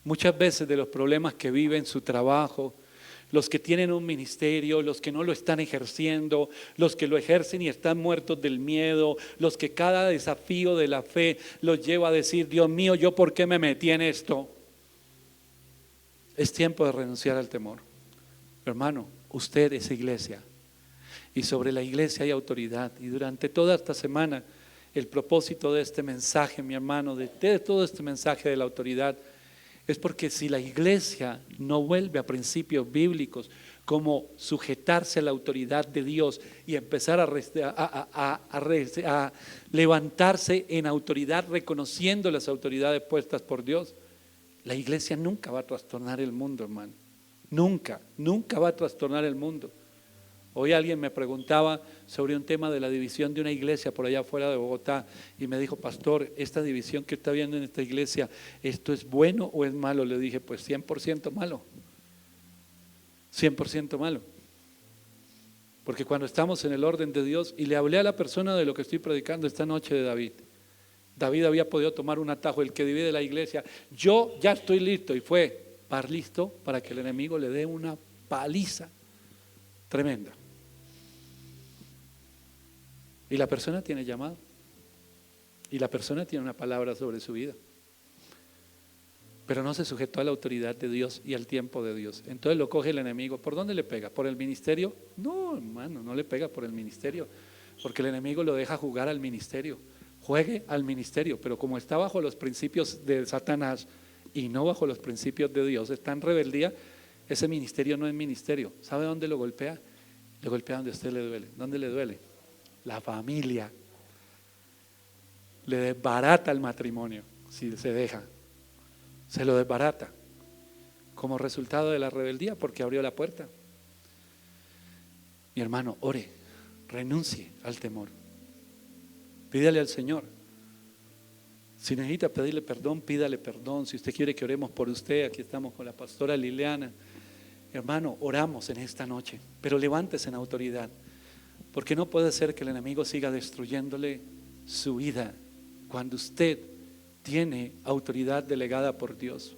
muchas veces de los problemas que vive en su trabajo, los que tienen un ministerio, los que no lo están ejerciendo, los que lo ejercen y están muertos del miedo, los que cada desafío de la fe los lleva a decir, Dios mío, ¿yo por qué me metí en esto? Es tiempo de renunciar al temor. Hermano, usted es iglesia y sobre la iglesia hay autoridad. Y durante toda esta semana, el propósito de este mensaje, mi hermano, de todo este mensaje de la autoridad, es porque si la iglesia no vuelve a principios bíblicos como sujetarse a la autoridad de Dios y empezar a levantarse en autoridad reconociendo las autoridades puestas por Dios, la iglesia nunca va a trastornar el mundo, hermano. Nunca va a trastornar el mundo. Hoy alguien me preguntaba sobre un tema de la división de una iglesia por allá fuera de Bogotá y me dijo, pastor, esta división que está viendo en esta iglesia, ¿esto es bueno o es malo? Le dije, pues 100% malo, 100% malo. Porque cuando estamos en el orden de Dios, y le hablé a la persona de lo que estoy predicando esta noche de David. David había podido tomar un atajo, el que divide la iglesia. Yo ya estoy listo, y fue listo para que el enemigo le dé una paliza tremenda. Y la persona tiene llamado. Y la persona tiene una palabra sobre su vida. Pero no se sujetó a la autoridad de Dios y al tiempo de Dios. Entonces lo coge el enemigo. ¿Por dónde le pega? ¿Por el ministerio? No, hermano, no le pega por el ministerio. Porque el enemigo lo deja jugar al ministerio. Juegue al ministerio. Pero como está bajo los principios de Satanás y no bajo los principios de Dios, está en rebeldía, ese ministerio no es ministerio. ¿Sabe dónde lo golpea? Le golpea donde a usted le duele. ¿Dónde le duele? La familia. Le desbarata el matrimonio si se deja. Se lo desbarata como resultado de la rebeldía porque abrió la puerta. Mi hermano, ore, renuncie al temor. Pídale al Señor. Si necesita pedirle perdón, pídale perdón. Si usted quiere que oremos por usted, aquí estamos con la pastora Liliana. Hermano, oramos en esta noche, pero levántese en autoridad, porque no puede ser que el enemigo siga destruyéndole su vida cuando usted tiene autoridad delegada por Dios.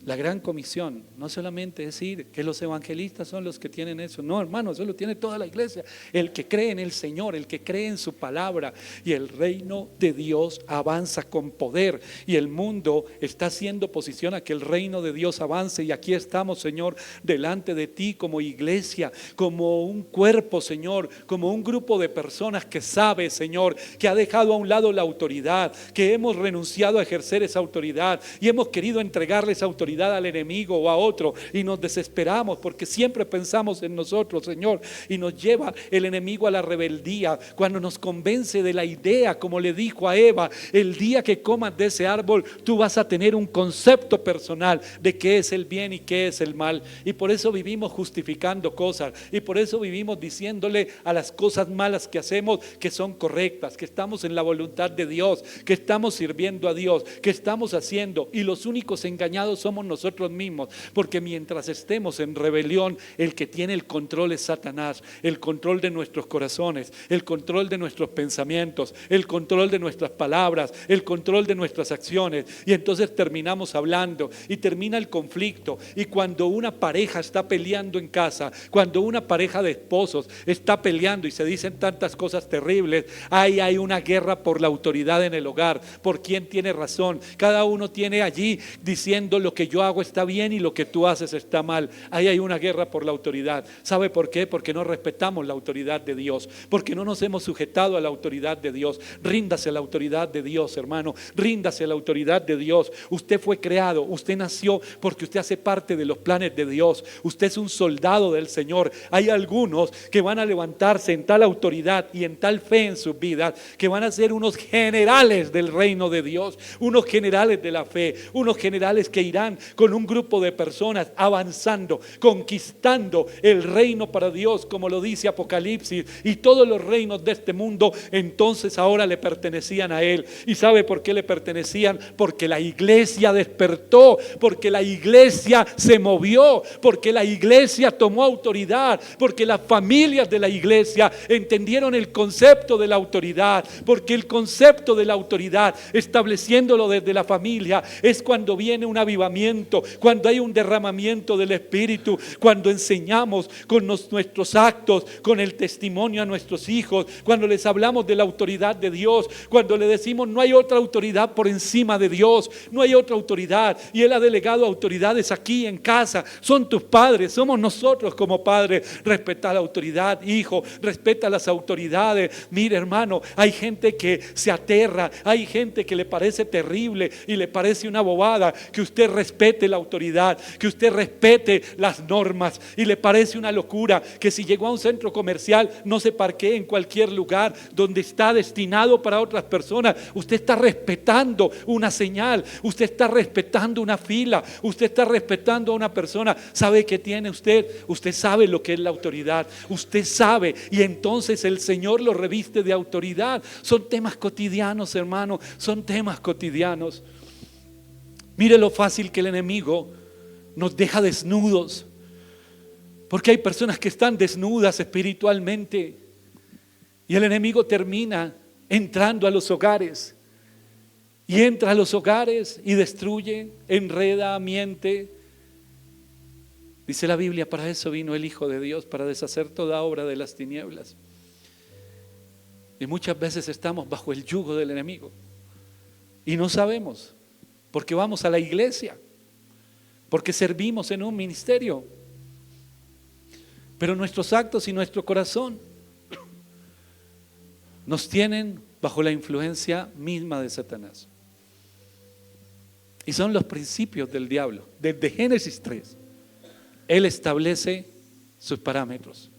La gran comisión no solamente es decir que los evangelistas son los que tienen eso. No, hermano, eso lo tiene toda la iglesia. El que cree en el Señor, el que cree en su palabra. Y el reino de Dios avanza con poder. Y el mundo está haciendo oposición a que el reino de Dios avance. Y aquí estamos, Señor, delante de ti como iglesia, como un cuerpo, Señor, como un grupo de personas que sabe, Señor, que ha dejado a un lado la autoridad, que hemos renunciado a ejercer esa autoridad y hemos querido entregarle esa autoridad al enemigo o a otro, y nos desesperamos porque siempre pensamos en nosotros, Señor, y nos lleva el enemigo a la rebeldía cuando nos convence de la idea, como le dijo a Eva: el día que comas de ese árbol tú vas a tener un concepto personal de qué es el bien y qué es el mal. Y por eso vivimos justificando cosas, y por eso vivimos diciéndole a las cosas malas que hacemos que son correctas, que estamos en la voluntad de Dios, que estamos sirviendo a Dios, que estamos haciendo, y los únicos engañados somos nosotros mismos, porque mientras estemos en rebelión, el que tiene el control es Satanás, el control de nuestros corazones, el control de nuestros pensamientos, el control de nuestras palabras, el control de nuestras acciones. Y entonces terminamos hablando y termina el conflicto. Y cuando una pareja está peleando en casa, cuando una pareja de esposos está peleando y se dicen tantas cosas terribles, ahí hay una guerra por la autoridad en el hogar, por quién tiene razón. Cada uno tiene allí diciendo: lo que yo hago está bien y lo que tú haces está mal. Ahí hay una guerra por la autoridad. ¿Sabe por qué? Porque no respetamos la autoridad de Dios, porque no nos hemos sujetado a la autoridad de Dios. Ríndase a la autoridad de Dios, hermano, ríndase a la autoridad de Dios. Usted fue creado, usted nació porque usted hace parte de los planes de Dios. Usted es un soldado del Señor. Hay algunos que van a levantarse en tal autoridad y en tal fe en sus vidas, que van a ser unos generales del reino de Dios, unos generales de la fe, unos generales que irán con un grupo de personas avanzando, conquistando el reino para Dios, como lo dice Apocalipsis. Y todos los reinos de este mundo entonces ahora le pertenecían a Él. ¿Y sabe por qué le pertenecían? Porque la iglesia despertó, porque la iglesia se movió, porque la iglesia tomó autoridad, porque las familias de la iglesia entendieron el concepto de la autoridad, porque el concepto de la autoridad, estableciéndolo desde la familia, es cuando viene un avivamiento, cuando hay un derramamiento del Espíritu, cuando enseñamos con nuestros actos, con el testimonio a nuestros hijos, cuando les hablamos de la autoridad de Dios, cuando le decimos: no hay otra autoridad por encima de Dios, no hay otra autoridad, y Él ha delegado autoridades aquí en casa, son tus padres, somos nosotros como padres. Respeta la autoridad, hijo, respeta las autoridades. Mire, hermano, hay gente que se aterra, hay gente que le parece terrible y le parece una bobada que usted respete la autoridad, que usted respete las normas, y le parece una locura que si llegó a un centro comercial no se parquee en cualquier lugar donde está destinado para otras personas. Usted está respetando una señal, usted está respetando una fila, usted está respetando a una persona. ¿Sabe qué tiene usted? Usted sabe lo que es la autoridad, usted sabe, y entonces el Señor lo reviste de autoridad. Son temas cotidianos, hermano, son temas cotidianos. Mire lo fácil que el enemigo nos deja desnudos, porque hay personas que están desnudas espiritualmente, y el enemigo termina entrando a los hogares, y entra a los hogares y destruye, enreda, miente. Dice la Biblia: para eso vino el Hijo de Dios, para deshacer toda obra de las tinieblas. Y muchas veces estamos bajo el yugo del enemigo y no sabemos, porque vamos a la iglesia, porque servimos en un ministerio, pero nuestros actos y nuestro corazón nos tienen bajo la influencia misma de Satanás. Y son los principios del diablo. Desde Génesis 3, él establece sus parámetros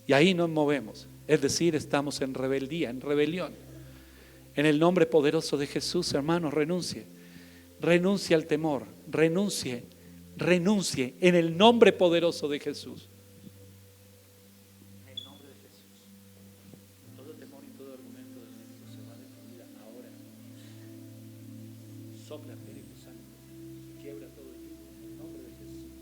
y ahí nos movemos. Es decir, estamos en rebeldía, en rebelión. En el nombre poderoso de Jesús, hermanos, renuncie. Renuncie al temor, renuncie en el nombre poderoso de Jesús. En el nombre de Jesús, todo temor y todo argumento del enemigo se va de tu vida ahora. Sopla, Espíritu Santo, quiebra todo el yugo en el nombre de Jesús.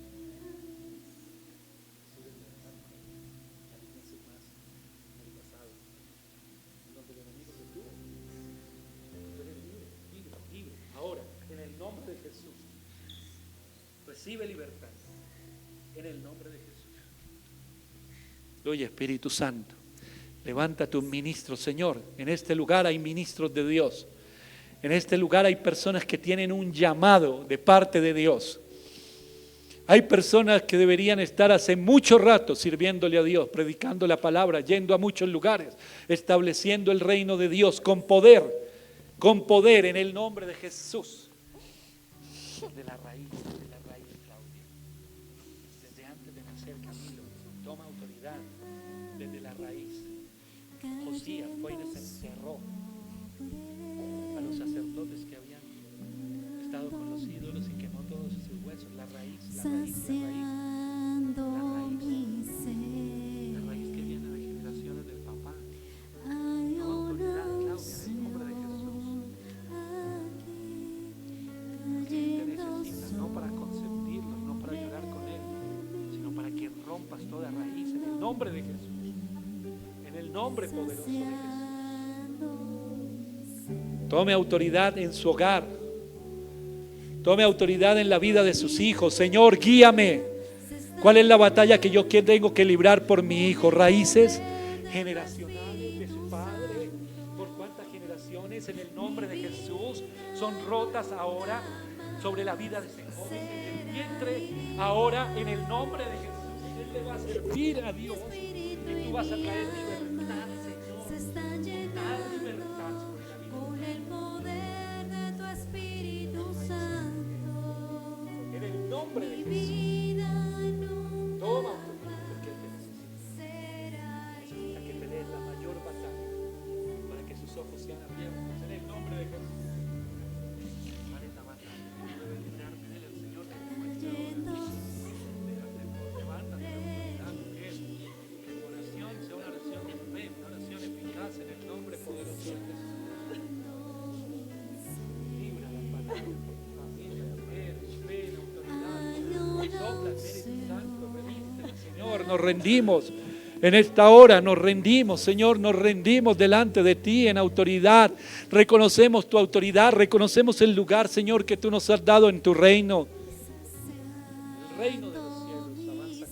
En donde el enemigo te tuvo, tú eres libre, libre. Recibe libertad. En el nombre de Jesús. Oye, Espíritu Santo, levanta tus ministros, Señor. En este lugar hay ministros de Dios. En este lugar hay personas que tienen un llamado de parte de Dios. Hay personas que deberían estar hace mucho rato sirviéndole a Dios, predicando la palabra, yendo a muchos lugares, estableciendo el reino de Dios con poder en el nombre de Jesús. De la raíz, Claudia. Desde antes de nacer, Camilo, toma autoridad desde la raíz. Josías fue y desenterró a los sacerdotes que habían estado con los ídolos y quemó todos sus huesos. La raíz que viene de generaciones del papá. Toma autoridad, Claudia, en el nombre de Jesús. Porque Él te necesita, no para consentirlo, no para llorar con Él, sino para que rompas toda raíz en el nombre de Jesús. En el nombre poderoso de Jesús. Tome autoridad en su hogar. Tome autoridad en la vida de sus hijos. Señor, guíame. ¿Cuál es la batalla que yo tengo que librar por mi hijo? Raíces generacionales de su padre. ¿Por cuántas generaciones en el nombre de Jesús son rotas ahora sobre la vida de ese joven en el vientre? Ahora en el nombre de Jesús. Él le va a servir a Dios y tú vas a traer libertad, Señor. Total libertad sobre la vida. Con el poder de tu Espíritu Santo. En el nombre de Jesús. Toma autoridad porque Él te necesita. Necesita que pelees la mayor batalla para que sus ojos sean abiertos. En el nombre de Jesús. Para esta batalla debe librarme de Él, el Señor te encuentra ahora. Levántate de autoridad, mujer. Que tu oración sea una oración de fe, una oración eficaz en el nombre poderoso de Jesús. Libra la palabra por tu familia, mujer, fe, la autoridad. Sopla, Espíritu Santo, revístela, Señor, nos rendimos. En esta hora nos rendimos, Señor, nos rendimos delante de ti en autoridad. Reconocemos tu autoridad, reconocemos el lugar, Señor, que tú nos has dado en tu reino. El reino de los cielos avanza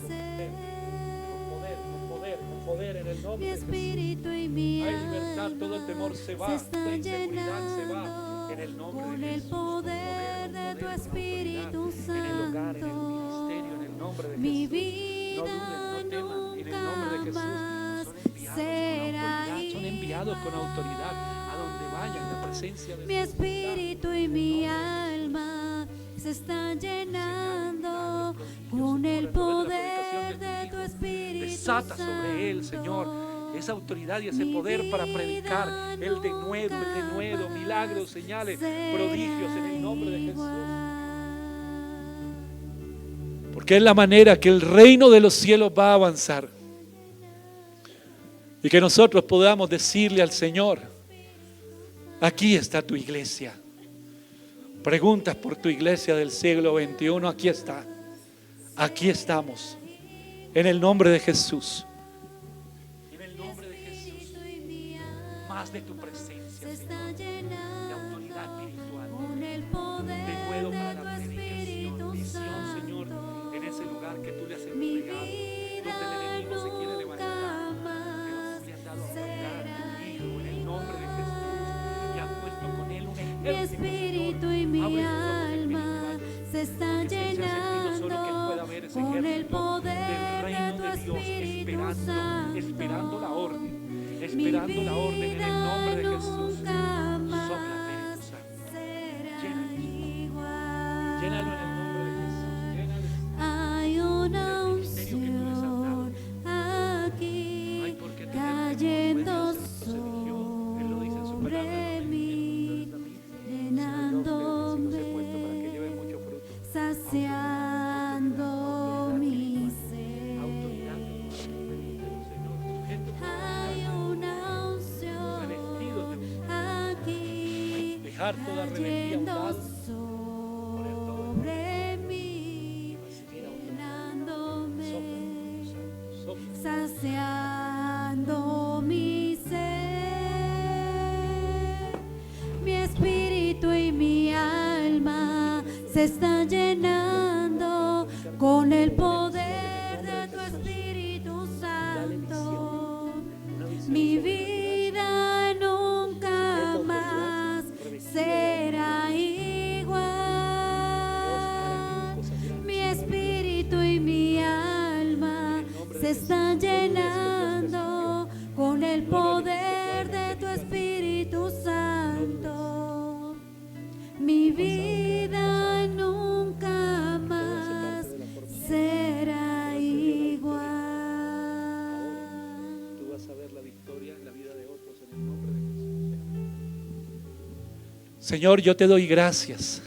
con poder en el nombre de Jesús. Hay libertad, todo el temor se va, la inseguridad se va en el nombre de Jesús. Con poder de tu Espíritu Santo. En el hogar, en el ministerio, en el nombre de Jesús. No duden, no teman, en el nombre de Jesús. Son enviados con autoridad a donde vayan, la presencia de mi espíritu y mi alma se están llenando con el poder de tu Espíritu Desata sobre él, Señor, esa autoridad y ese poder para predicar el denuedo, milagros, señales, prodigios en el nombre de Jesús. Porque es la manera que el reino de los cielos va a avanzar. Y que nosotros podamos decirle al Señor: aquí está tu iglesia. Preguntas por tu iglesia del siglo XXI, aquí está. Aquí estamos. En el nombre de Jesús. En el nombre de Jesús. Más de tu presencia, Señor. De autoridad espiritual. Denuedo para la predicación. Visión, Señor, en ese lugar que tú le has entregado. Donde el enemigo se quiere levantar. Pero tú le has dado autoridad a tu Hijo en el nombre de Jesús. Y has puesto con él un ejército. Mi espíritu y mi alma se están llenando con el poder de tu Espíritu Santo. Esperando la orden en el nombre de Jesús. Sopla, Espíritu Santo. Llénalo en el nombre de Jesús. Hay una unción aquí cayendo sobre mí, llenándome, saciando mi ser. Hay una unción aquí cayendo sobre mí, llenándome, saciando mi ser. Mi espíritu y mi alma se están llenando con el poder de tu Espíritu Santo. Mi vida nunca más será igual. Mi espíritu y mi alma se están llenando con el poder de tu Espíritu Santo. Mi vida nunca más será igual. Tú vas a ver la victoria en la vida de otros en el nombre de Jesús. Señor, yo te doy gracias.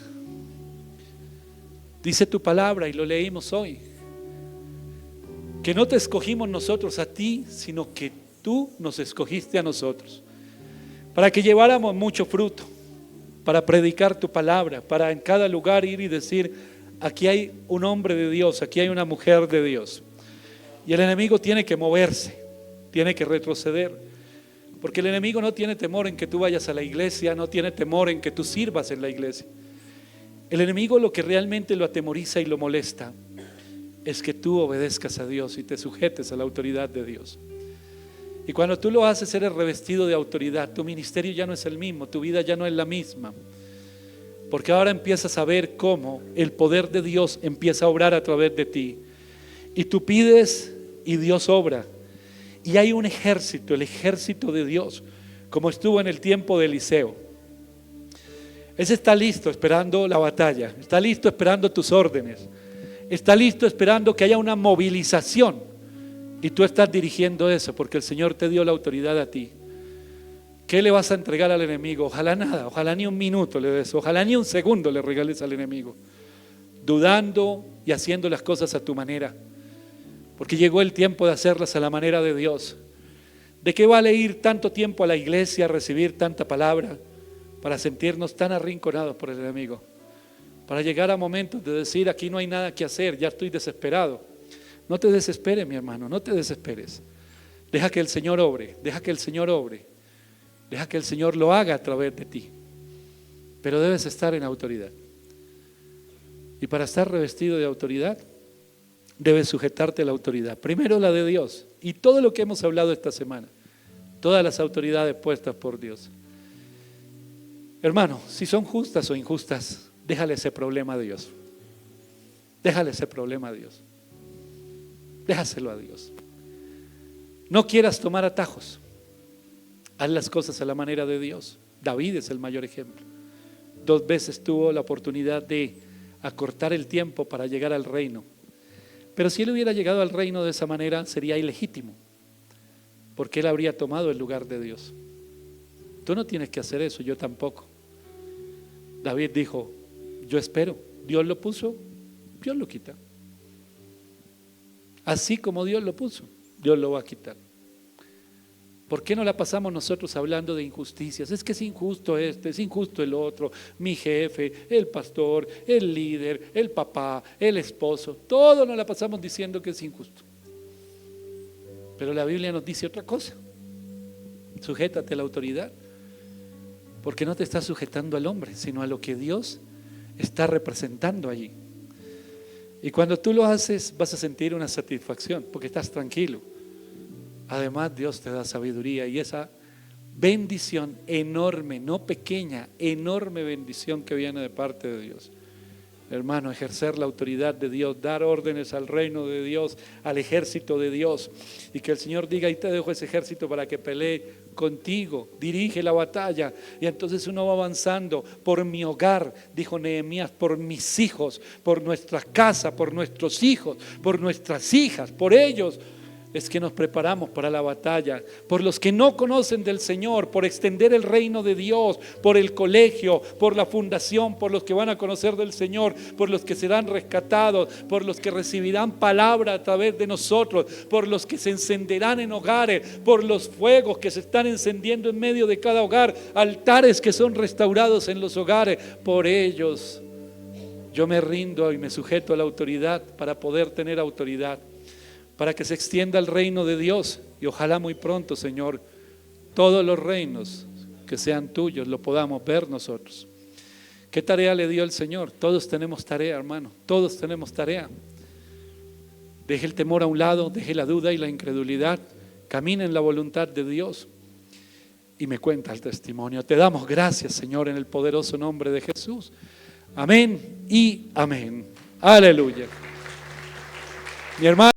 Dice tu palabra y lo leímos hoy, que no te escogimos nosotros a ti, sino que tú nos escogiste a nosotros para que lleváramos mucho fruto, para predicar tu palabra, para en cada lugar ir y decir: aquí hay un hombre de Dios, aquí hay una mujer de Dios. Y el enemigo tiene que moverse, tiene que retroceder, porque el enemigo no tiene temor en que tú vayas a la iglesia, no tiene temor en que tú sirvas en la iglesia. El enemigo lo que realmente lo atemoriza y lo molesta es que tú obedezcas a Dios y te sujetes a la autoridad de Dios. Y cuando tú lo haces, eres revestido de autoridad. Tu ministerio ya no es el mismo, tu vida ya no es la misma, porque ahora empiezas a ver cómo el poder de Dios empieza a obrar a través de ti. Y tú pides y Dios obra. Y hay un ejército, el ejército de Dios, como estuvo en el tiempo de Eliseo. Ese está listo esperando la batalla, está listo esperando tus órdenes, está listo esperando que haya una movilización. Y tú estás dirigiendo eso porque el Señor te dio la autoridad a ti. ¿Qué le vas a entregar al enemigo? Ojalá nada, ojalá ni un minuto le des, ojalá ni un segundo le regales al enemigo, dudando y haciendo las cosas a tu manera, porque llegó el tiempo de hacerlas a la manera de Dios. ¿De qué vale ir tanto tiempo a la iglesia a recibir tanta palabra para sentirnos tan arrinconados por el enemigo? Para llegar a momentos de decir: aquí no hay nada que hacer, ya estoy desesperado. No te desesperes, mi hermano, no te desesperes. Deja que el Señor obre, deja que el Señor obre, deja que el Señor lo haga a través de ti. Pero debes estar en autoridad. Y para estar revestido de autoridad, debes sujetarte a la autoridad. Primero la de Dios. Y todo lo que hemos hablado esta semana, todas las autoridades puestas por Dios. Hermano, si son justas o injustas, déjale ese problema a Dios. Déjale ese problema a Dios. Déjaselo a Dios. No quieras tomar atajos. Haz las cosas a la manera de Dios. David es el mayor ejemplo. 2 veces tuvo la oportunidad de acortar el tiempo para llegar al reino. Pero si él hubiera llegado al reino de esa manera, sería ilegítimo, porque él habría tomado el lugar de Dios. Tú no tienes que hacer eso, yo tampoco. David dijo: yo espero, Dios lo puso, Dios lo quita. Así como Dios lo puso, Dios lo va a quitar. ¿Por qué no la pasamos nosotros hablando de injusticias? Es que es injusto este, es injusto el otro, mi jefe, el pastor, el líder, el papá, el esposo. Todo nos la pasamos diciendo que es injusto. Pero la Biblia nos dice otra cosa. Sujétate a la autoridad, porque no te estás sujetando al hombre, sino a lo que Dios está representando allí. Y cuando tú lo haces, vas a sentir una satisfacción, porque estás tranquilo. Además, Dios te da sabiduría y esa bendición enorme, no pequeña, enorme bendición que viene de parte de Dios. Hermano, ejercer la autoridad de Dios, dar órdenes al reino de Dios, al ejército de Dios, y que el Señor diga: ahí te dejo ese ejército para que pelee contigo, dirige la batalla. Y entonces uno va avanzando. Por mi hogar, dijo Nehemías, por mis hijos, por nuestra casa, por nuestros hijos, por nuestras hijas, por ellos es que nos preparamos para la batalla, por los que no conocen del Señor, por extender el reino de Dios, por el colegio, por la fundación, por los que van a conocer del Señor, por los que serán rescatados, por los que recibirán palabra a través de nosotros, por los que se encenderán en hogares, por los fuegos que se están encendiendo en medio de cada hogar, altares que son restaurados en los hogares. Por ellos yo me rindo y me sujeto a la autoridad para poder tener autoridad, para que se extienda el reino de Dios. Y ojalá muy pronto, Señor, todos los reinos que sean tuyos lo podamos ver nosotros. ¿Qué tarea le dio el Señor? Todos tenemos tarea, hermano, todos tenemos tarea. Deje el temor a un lado, deje la duda y la incredulidad. Camine en la voluntad de Dios y me cuenta el testimonio. Te damos gracias, Señor, en el poderoso nombre de Jesús. Amén y amén. Aleluya. Mi hermano.